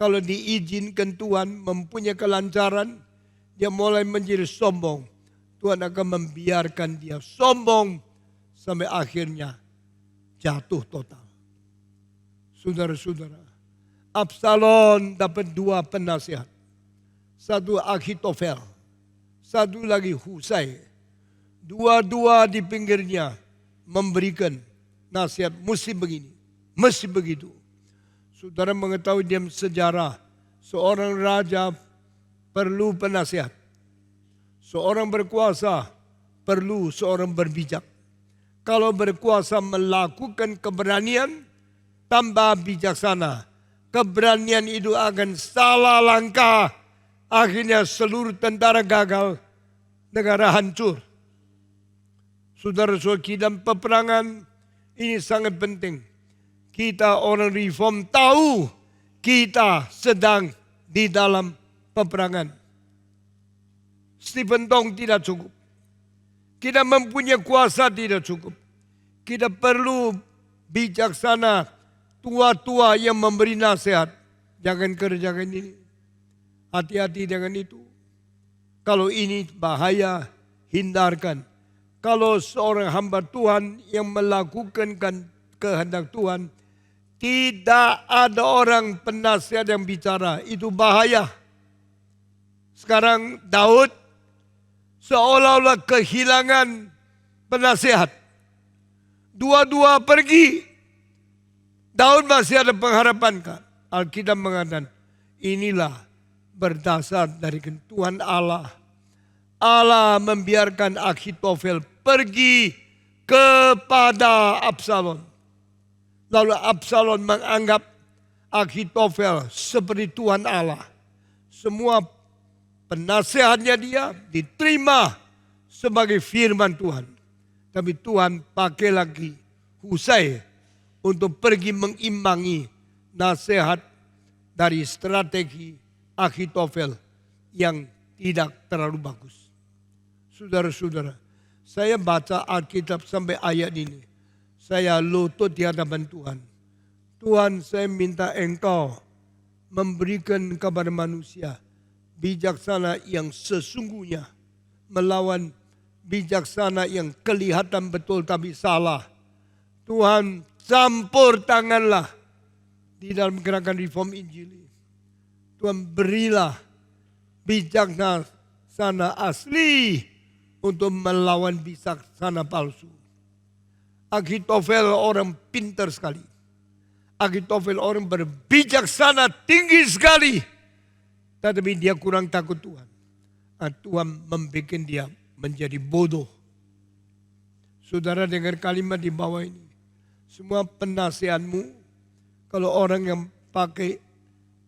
kalau diizinkan Tuhan mempunyai kelancaran, dia mulai menjadi sombong. Tuhan akan membiarkan dia sombong sampai akhirnya jatuh total. Saudara-saudara, Absalom dapat dua penasihat. Satu Ahitofel, satu lagi Husai. Dua-dua di pinggirnya memberikan nasihat, mesti begini, mesti begitu. Saudara mengetahui dalam sejarah, seorang raja perlu penasihat. Seorang berkuasa perlu seorang berbijak. Kalau berkuasa melakukan keberanian tanpa bijaksana, keberanian itu akan salah langkah. Akhirnya seluruh tentara gagal, negara hancur. Saudara-saudara, dalam peperangan ini sangat penting. Kita orang reform tahu kita sedang di dalam peperangan. Stephen Tong tidak cukup. Kita mempunyai kuasa tidak cukup. Kita perlu bijaksana, tua-tua yang memberi nasihat. Jangan kerjakan ini. Hati-hati dengan itu. Kalau ini bahaya, hindarkan. Kalau seorang hamba Tuhan yang melakukan kehendak Tuhan, tidak ada orang penasihat yang bicara. Itu bahaya. Sekarang Daud seolah-olah kehilangan penasihat. Dua-dua pergi. Daud masih ada pengharapan kan? Alkitab mengatakan, inilah berdasar dari Tuhan Allah. Allah membiarkan Ahitofel pergi kepada Absalom. Lalu Absalom menganggap Ahitofel seperti Tuhan Allah. Semua penasehatnya dia diterima sebagai firman Tuhan. Tapi Tuhan pakai lagi Husai untuk pergi mengimbangi nasihat dari strategi Ahitofel yang tidak terlalu bagus. Saudara-saudara, saya baca Alkitab sampai ayat ini. Saya lutut di hadapan Tuhan. Tuhan, saya minta Engkau memberikan kepada manusia bijaksana yang sesungguhnya melawan bijaksana yang kelihatan betul tapi salah. Tuhan, campur tanganlah di dalam gerakan reform Injili. Tuhan, berilah bijaksana asli untuk melawan bijaksana palsu. Ahitofel orang pintar sekali. Ahitofel orang berbijaksana tinggi sekali. Tetapi dia kurang takut Tuhan. Tuhan membuat dia menjadi bodoh. Saudara dengar kalimat di bawah ini. Semua penasihatmu, kalau orang yang pakai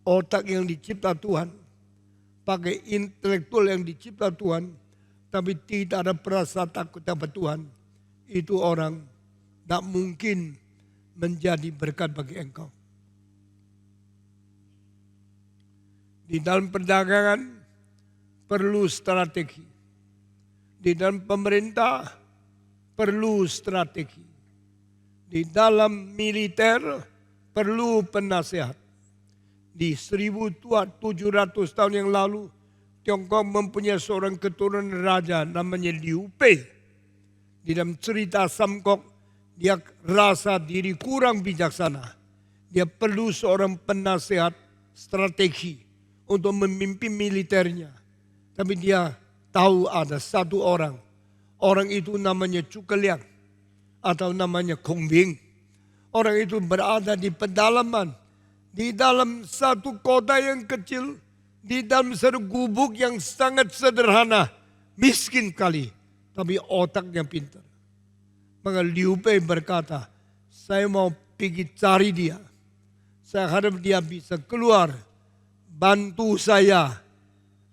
otak yang dicipta Tuhan, pakai intelektual yang dicipta Tuhan, tapi tidak ada perasaan takut kepada Tuhan, itu orang tak mungkin menjadi berkat bagi engkau. Di dalam perdagangan perlu strategi. Di dalam pemerintah perlu strategi. Di dalam militer perlu penasehat. Di 1700 tahun yang lalu, Tiongkok mempunyai seorang keturunan raja namanya Liu Bei. Di dalam cerita Samgok, dia rasa diri kurang bijaksana. Dia perlu seorang penasehat strategi untuk memimpin militernya. Tapi dia tahu ada satu orang. Orang itu namanya Zhuge Liang atau namanya Kong Bing. Orang itu berada di pedalaman. Di dalam satu kota yang kecil. Di dalam satu gubuk yang sangat sederhana. Miskin kali. Tapi otaknya pintar. Maka Liu Bei berkata, saya mau pergi cari dia. Saya harap dia bisa keluar. Bantu saya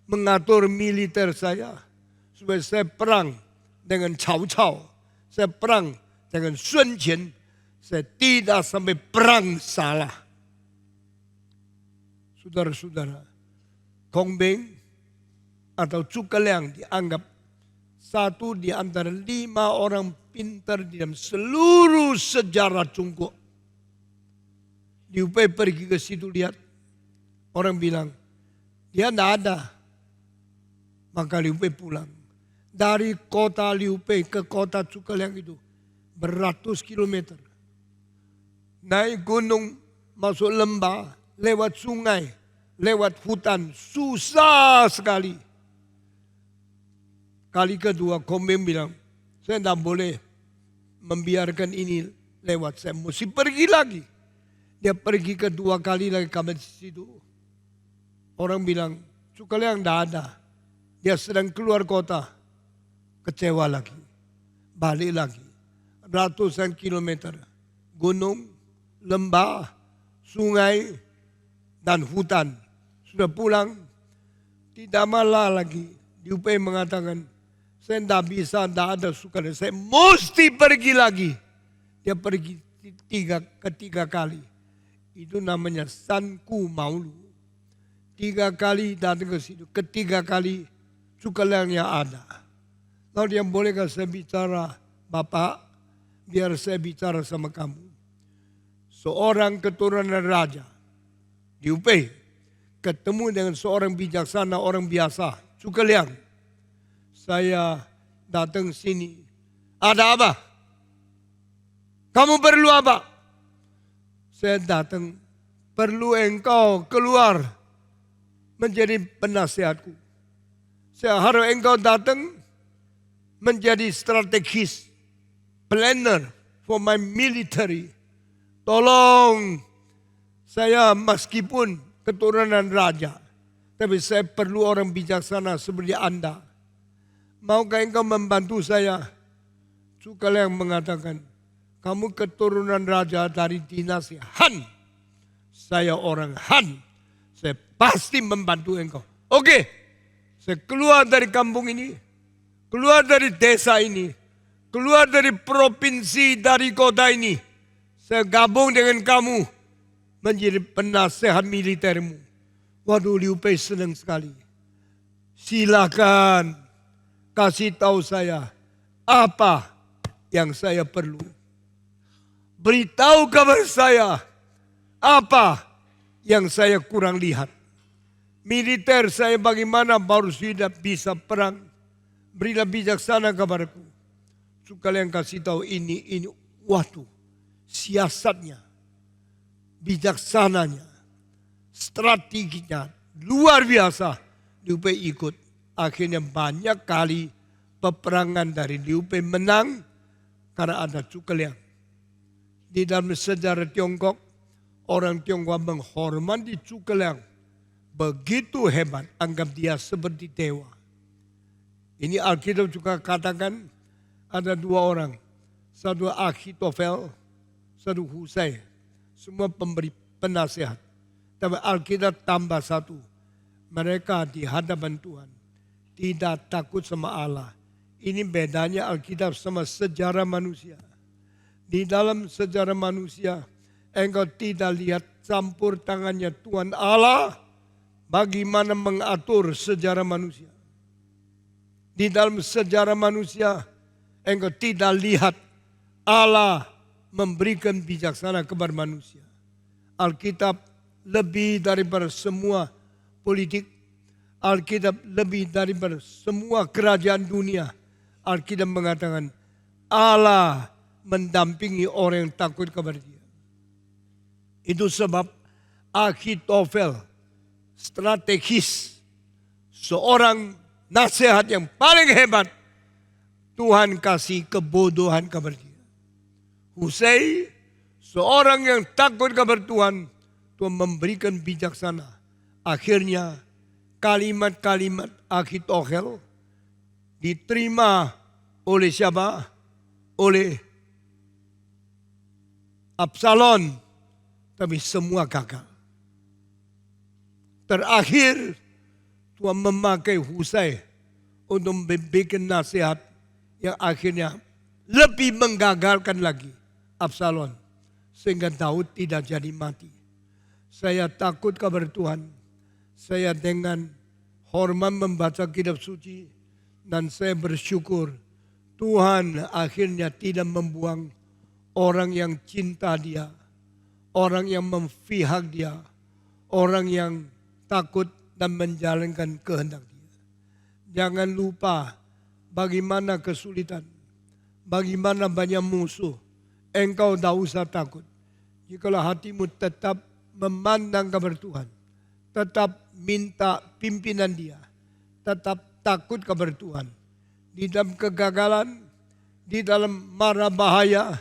mengatur militer saya. Supaya saya perang dengan Cao Cao. Saya perang dengan Sun Qian. Saya tidak sampai perang salah. Saudara-saudara, Kong Bing atau Zhuge Liang dianggap satu di antara 5 orang pintar di dalam seluruh sejarah Tiongkok. Liu Bei pergi ke situ lihat. Orang bilang, dia tidak ada. Maka Liu Bei pulang. Dari kota Liu Bei ke kota Zhuge Liang itu beratus kilometer. Naik gunung, masuk lembah, lewat sungai, lewat hutan, susah sekali. Kali kedua Kong Bing bilang, saya tidak boleh membiarkan ini lewat, saya mesti pergi lagi. Dia pergi kedua kali lagi ke situ. Orang bilang, Zhuge Liang tidak ada. Dia sedang keluar kota. Kecewa lagi. Balik lagi. Ratusan kilometer. Gunung, lembah, sungai, dan hutan. Sudah pulang. Tidak malah lagi. Liu Bei mengatakan, saya tidak bisa, tidak ada suka. Saya mesti pergi lagi. Dia pergi ketiga kali. Itu namanya Sanku Maulu. 3 kali datang ke situ. Ketiga kali Zhuge Liangnya ada. Lalu dia bolehkah saya bicara, Bapak, biar saya bicara sama kamu. Seorang keturunan raja, Liu Bei, ketemu dengan seorang bijaksana, orang biasa, Cukeliang. Saya datang sini. Ada apa? Kamu perlu apa? Saya datang, perlu engkau keluar menjadi penasehatku. Saya harap engkau datang menjadi strategis, planner for my military. Tolong saya meskipun keturunan raja, tapi saya perlu orang bijaksana seperti Anda. Maukah engkau membantu saya? Cukeliang mengatakan, kamu keturunan raja dari dinasti Han. Saya orang Han. Saya pasti membantu engkau. Oke, saya keluar dari kampung ini. Keluar dari desa ini. Keluar dari provinsi, dari kota ini. Saya gabung dengan kamu menjadi penasehat militermu. Waduh, Liu Bei senang sekali. Silakan kasih tahu saya apa yang saya perlu. Beritahu kabar saya apa yang saya kurang lihat. Militer saya bagaimana baru sudah bisa perang. Berilah bijaksana kabarku. Cukeliang kasih tahu ini. Waduh, siasatnya, bijaksananya, strateginya luar biasa. Liu Bei ikut. Akhirnya banyak kali peperangan dari Liu Bei menang karena ada Cukeliang. Di dalam sejarah Tiongkok, orang Tiongkok menghormati Cukeliang. Begitu hebat, anggap dia seperti dewa. Ini Alkitab juga katakan ada dua orang. Satu Ahitofel, satu Husai. Semua pemberi penasehat. Tapi Alkitab tambah satu. Mereka di hadapan Tuhan tidak takut sama Allah. Ini bedanya Alkitab sama sejarah manusia. Di dalam sejarah manusia, engkau tidak lihat campur tangannya Tuhan Allah bagaimana mengatur sejarah manusia. Di dalam sejarah manusia, engkau tidak lihat Allah memberikan bijaksana kepada manusia. Alkitab lebih daripada semua politik. Alkitab lebih daripada semua kerajaan dunia. Alkitab mengatakan Allah mendampingi orang yang takut kepada dia. Itu sebab Ahitofel strategis, seorang nasihat yang paling hebat. Tuhan kasih kebodohan kepada dia. Husai, seorang yang takut kepada Tuhan, Tuhan memberikan bijaksana. Akhirnya kalimat-kalimat Ahitofel diterima oleh siapa? Oleh Absalom, tapi semua gagal. Terakhir, Tuhan memakai Husai untuk membuat nasihat yang akhirnya lebih menggagalkan lagi Absalom. Sehingga Daud tidak jadi mati. Saya takut kepada Tuhan. Saya dengan hormat membaca kitab suci. Dan saya bersyukur Tuhan akhirnya tidak membuang orang yang cinta dia, orang yang memihak dia, orang yang takut dan menjalankan kehendak dia. Jangan lupa bagaimana kesulitan, bagaimana banyak musuh. Engkau tidak usah takut. Jikalau hatimu tetap memandang kepada Tuhan, tetap minta pimpinan dia, tetap takut kepada Tuhan. Di dalam kegagalan, di dalam mara bahaya,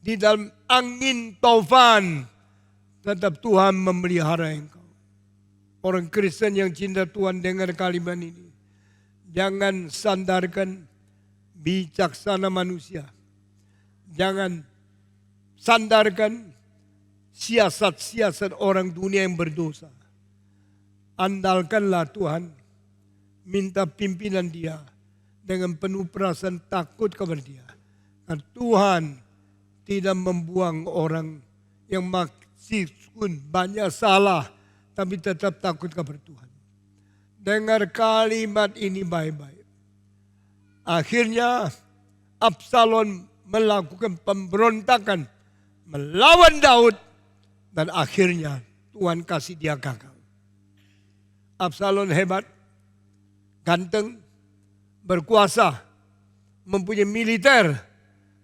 di dalam angin taufan, tetap Tuhan memelihara engkau. Orang Kristen yang cinta Tuhan dengar kalimat ini. Jangan sandarkan bijaksana manusia. Jangan sandarkan siasat-siasat orang dunia yang berdosa. Andalkanlah Tuhan, minta pimpinan dia dengan penuh perasaan takut kepada dia. Dan Tuhan tidak membuang orang yang masih banyak salah, tapi tetap takut kepada Tuhan. Dengar kalimat ini baik-baik. Akhirnya Absalom melakukan pemberontakan melawan Daud. Dan akhirnya Tuhan kasih dia gagal. Absalom hebat, ganteng, berkuasa, mempunyai militer,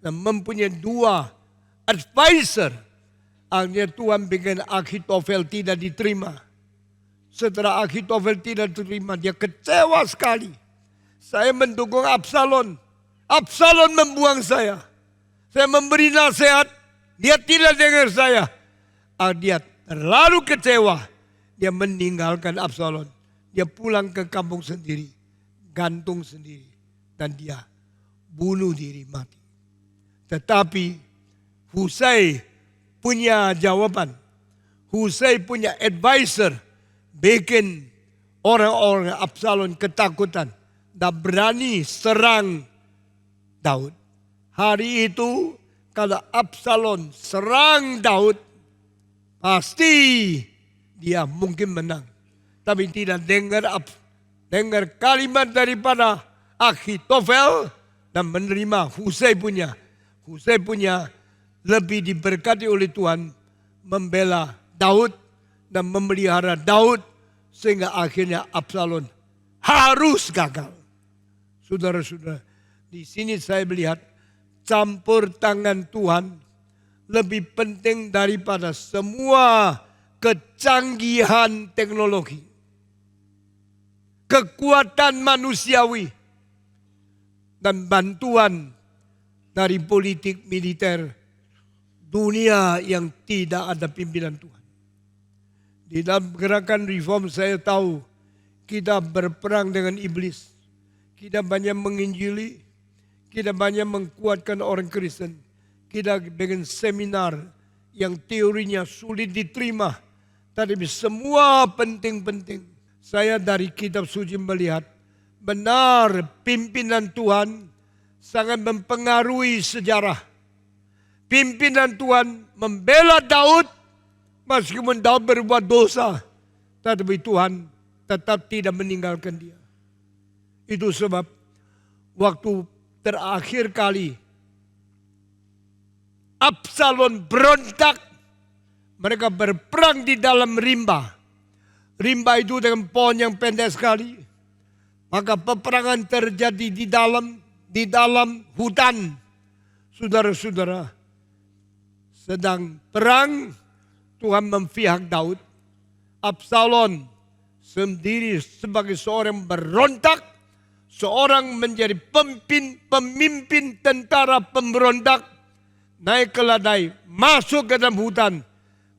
dan mempunyai 2 advisor. Akhirnya Tuhan bikin Ahitofel tidak diterima. Setelah Ahitofel tidak diterima, dia kecewa sekali. Saya mendukung Absalom. Absalom membuang saya. Saya memberi nasihat, dia tidak dengar saya. Dia terlalu kecewa. Dia meninggalkan Absalom. Dia pulang ke kampung sendiri, gantung sendiri, dan dia bunuh diri mati. Tetapi Husai punya jawaban. Husai punya advisor, bikin orang-orang Absalom ketakutan dan berani serang Daud. Hari itu kalau Absalom serang Daud, pasti dia mungkin menang. Tapi tidak dengar kalimat daripada Ahitofel dan menerima Husai punya. Husai punya lebih diberkati oleh Tuhan, membela Daud dan memelihara Daud, sehingga akhirnya Absalom harus gagal. Saudara-saudara, di sini saya melihat campur tangan Tuhan lebih penting daripada semua kecanggihan teknologi, kekuatan manusiawi, dan bantuan dari politik militer dunia yang tidak ada pimpinan Tuhan. Di dalam gerakan reform saya tahu kita berperang dengan iblis. Kita banyak menginjili, kita banyak menguatkan orang Kristen. Kita bikin seminar yang teorinya sulit diterima, tapi semua penting-penting. Saya dari kitab suci melihat benar pimpinan Tuhan sangat mempengaruhi sejarah. Pimpinan Tuhan membela Daud meskipun Daud berbuat dosa, tetapi Tuhan tetap tidak meninggalkan dia. Itu sebab waktu terakhir kali Absalom berontak, mereka berperang di dalam rimba. Rimba itu dengan pohon yang pendek sekali. Maka peperangan terjadi di dalam hutan. Saudara-saudara, sedang perang, Tuhan memihak Daud. Absalom sendiri sebagai seorang berontak, seorang menjadi pemimpin tentara pemberontak, naik ke ladai, masuk ke dalam hutan.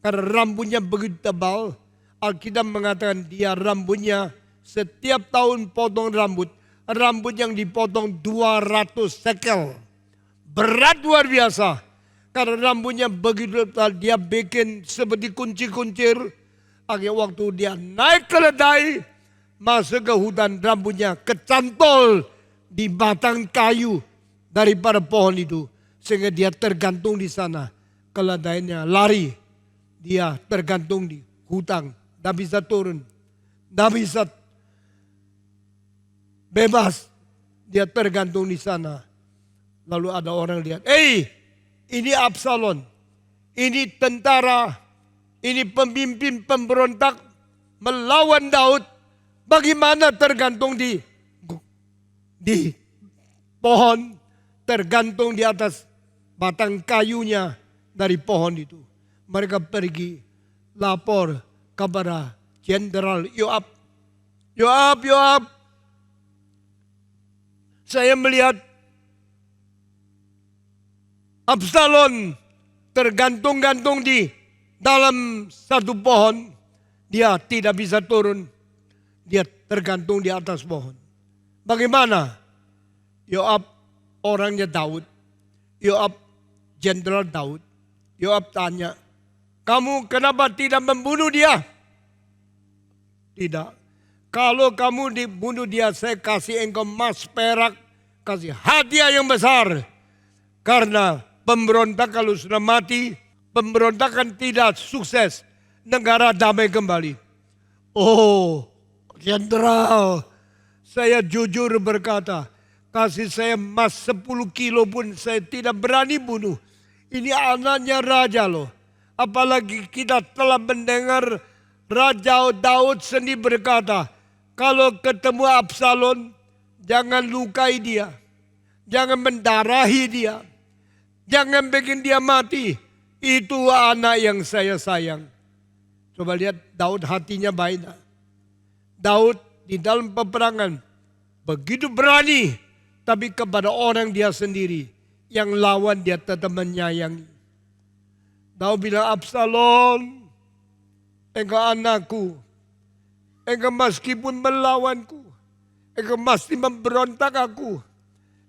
Karena rambutnya begitu tebal, Alkitab mengatakan dia rambutnya setiap tahun potong rambut. Rambut yang dipotong 200 sekel. Berat luar biasa. Karena rambutnya begitu tebal, dia bikin seperti kunci-kuncir. Akhirnya waktu dia naik ke ladai, masuk ke hutan, rambutnya kecantol di batang kayu daripada pohon itu. Sehingga dia tergantung di sana. Keladainya lari. Dia tergantung di hutan. Tidak bisa turun. Tidak bisa bebas. Dia tergantung di sana. Lalu ada orang lihat. Ini Absalom. Ini tentara. Ini pemimpin pemberontak. Melawan Daud. Bagaimana tergantung di pohon. Tergantung di atas batang kayunya dari pohon itu. Mereka pergi lapor kepada Jenderal Yoab. Yoab, saya melihat Absalom tergantung-gantung di dalam satu pohon. Dia tidak bisa turun. Dia tergantung di atas pohon. Bagaimana? Yoab orangnya Daud. Yoab Jenderal Daud. Yoab tanya, kamu kenapa tidak membunuh dia? Tidak. Kalau kamu dibunuh dia, saya kasih engkau emas, perak, kasih hadiah yang besar. Karena pemberontak kalau sudah mati, pemberontakan tidak sukses. Negara damai kembali. Oh, Jenderal, saya jujur berkata, kasih saya emas 10 kilo pun saya tidak berani bunuh. Ini anaknya raja loh. Apalagi kita telah mendengar Raja Daud sendiri berkata, kalau ketemu Absalom, jangan lukai dia. Jangan mendarahi dia. Jangan bikin dia mati. Itu anak yang saya sayang. Coba lihat Daud hatinya baik. Daud di dalam peperangan begitu berani. Tapi kepada orang dia sendiri. Yang lawan dia tetap menyayangi. Daud bilang, Absalom, engkau anakku. Engkau meskipun melawanku. Engkau masih memberontak aku.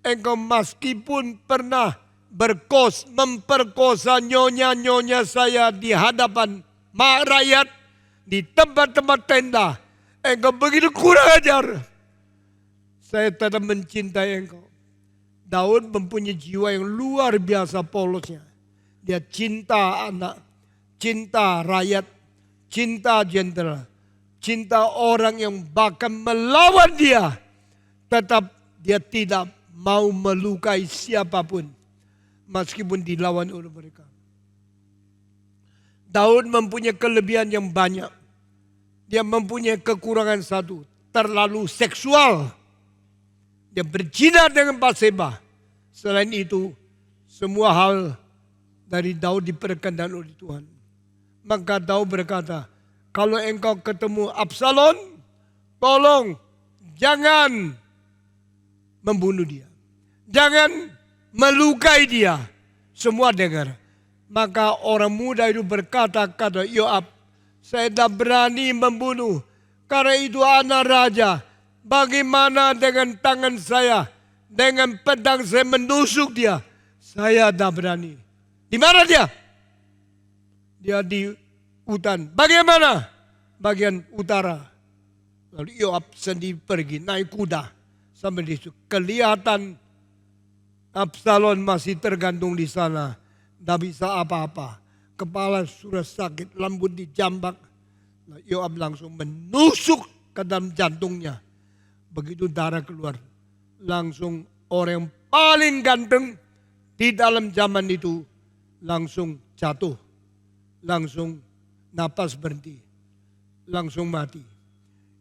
Engkau meskipun pernah memperkosa nyonya-nyonya saya di hadapan rakyat. Di tempat-tempat tenda. Engkau begitu kurang ajar. Saya tetap mencintai engkau. Daud mempunyai jiwa yang luar biasa polosnya. Dia cinta anak, cinta rakyat, cinta jenderal, cinta orang yang bahkan melawan dia. Tetap dia tidak mau melukai siapapun. Meskipun dilawan oleh mereka. Daud mempunyai kelebihan yang banyak. Dia mempunyai kekurangan satu. Terlalu seksual. Dia berzina dengan Batseba. Selain itu, semua hal dari Daud diperkenan oleh Tuhan. Maka Daud berkata, kalau engkau ketemu Absalom, tolong jangan membunuh dia. Jangan melukai dia. Semua dengar. Maka orang muda itu berkata kepada Yoab, saya tidak berani membunuh. Karena itu anak raja. Bagaimana dengan tangan saya? Dengan pedang saya menusuk dia. Saya tidak berani. Di mana dia? Dia di hutan. Bagaimana? Bagian utara. Lalu Yoab sendiri pergi naik kuda. Sampai di situ. Kelihatan Absalom masih tergantung di sana. Tidak bisa apa-apa. Kepala sudah sakit. Lambut dijambak. Yoab langsung menusuk ke dalam jantungnya. Begitu darah keluar. Langsung orang yang paling ganteng di dalam zaman itu. Langsung jatuh. Langsung napas berhenti. Langsung mati.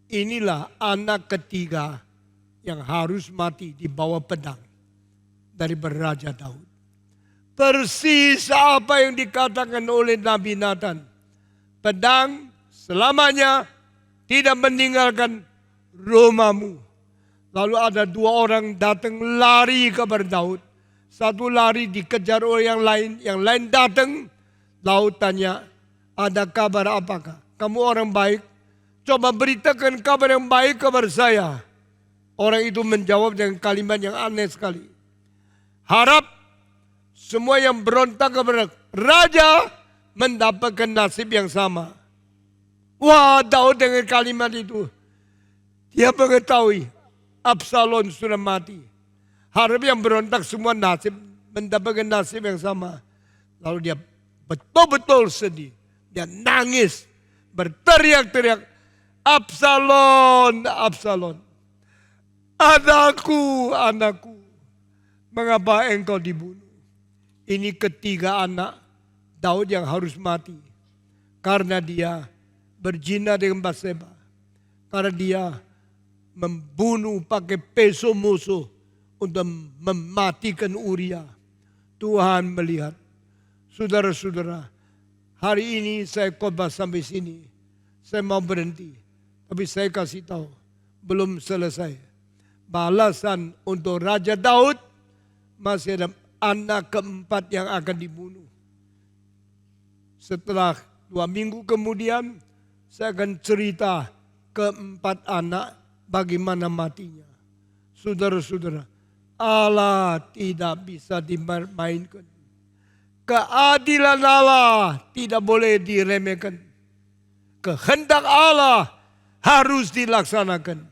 Inilah anak ketiga yang harus mati di bawah pedang. Dari Raja Daud. Persis apa yang dikatakan oleh Nabi Nathan. Pedang selamanya tidak meninggalkan rumahmu. Lalu ada dua orang datang lari kepada Daud. Satu lari dikejar oleh yang lain datang. Daud tanya, ada kabar apakah? Kamu orang baik? Coba beritakan kabar yang baik kepada saya. Orang itu menjawab dengan kalimat yang aneh sekali. Harap semua yang berontak kepada raja mendapatkan nasib yang sama. Wah, Daud dengan kalimat itu. Dia mengetahui Absalom sudah mati. Harap yang berontak semua mendapatkan nasib yang sama. Lalu dia betul-betul sedih. Dia nangis. Berteriak-teriak. Absalom, Absalom. Anakku, anakku. Mengapa engkau dibunuh? Ini ketiga anak Daud yang harus mati. Karena dia berzina dengan Batseba. Karena dia membunuh pakai peso musuh untuk mematikan Uria. Tuhan melihat. Saudara-saudara, hari ini saya khotbah sampai sini. Saya mau berhenti. Tapi saya kasih tahu, belum selesai. Balasan untuk Raja Daud, masih ada anak keempat yang akan dibunuh. Setelah 2 minggu kemudian, saya akan cerita keempat anak bagaimana matinya. Saudara-saudara, Allah tidak bisa dimainkan. Keadilan Allah tidak boleh diremehkan. Kehendak Allah harus dilaksanakan.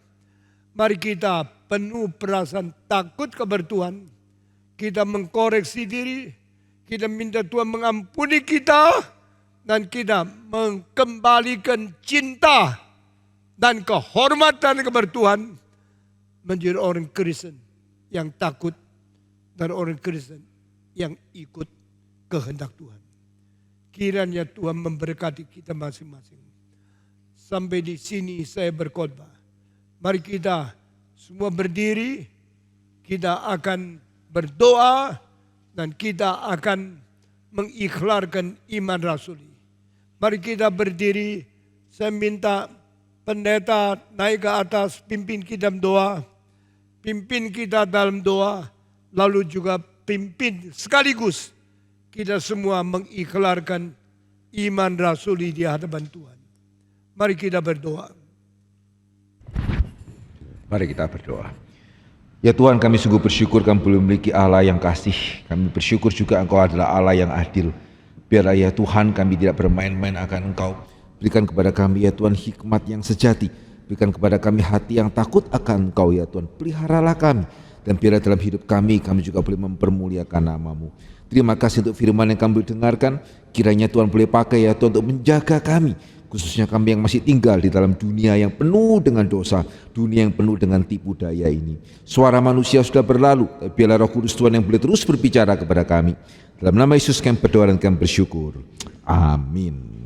Mari kita penuh perasaan takut kepada Tuhan. Kita mengkoreksi diri. Kita minta Tuhan mengampuni kita. Dan kita mengembalikan cinta dan kehormatan kepada Tuhan. Menjadi orang Kristen yang takut. Dan orang Kristen yang ikut kehendak Tuhan. Kiranya Tuhan memberkati kita masing-masing. Sampai di sini saya berkhotbah. Mari kita semua berdiri, kita akan berdoa dan kita akan mengikhlarkan iman rasuli. Mari kita berdiri, saya minta pendeta naik ke atas, pimpin kita dalam doa, pimpin kita dalam doa, lalu juga pimpin sekaligus kita semua mengikhlarkan iman rasuli di hadapan Tuhan. Mari kita berdoa. Mari kita berdoa. Ya Tuhan, kami sungguh bersyukur kami boleh memiliki Allah yang kasih. Kami bersyukur juga Engkau adalah Allah yang adil. Biarlah ya Tuhan kami tidak bermain-main akan Engkau. Berikan kepada kami ya Tuhan hikmat yang sejati. Berikan kepada kami hati yang takut akan Engkau ya Tuhan. Peliharalah kami. Dan biarlah dalam hidup kami juga boleh mempermuliakan nama-Mu. Terima kasih untuk firman yang kami dengarkan. Kiranya Tuhan boleh pakai ya Tuhan untuk menjaga kami. Khususnya kami yang masih tinggal di dalam dunia yang penuh dengan dosa, dunia yang penuh dengan tipu daya ini. Suara manusia sudah berlalu, biarlah Roh Kudus Tuhan yang boleh terus berbicara kepada kami. Dalam nama Yesus kami berdoa dan kami bersyukur. Amin.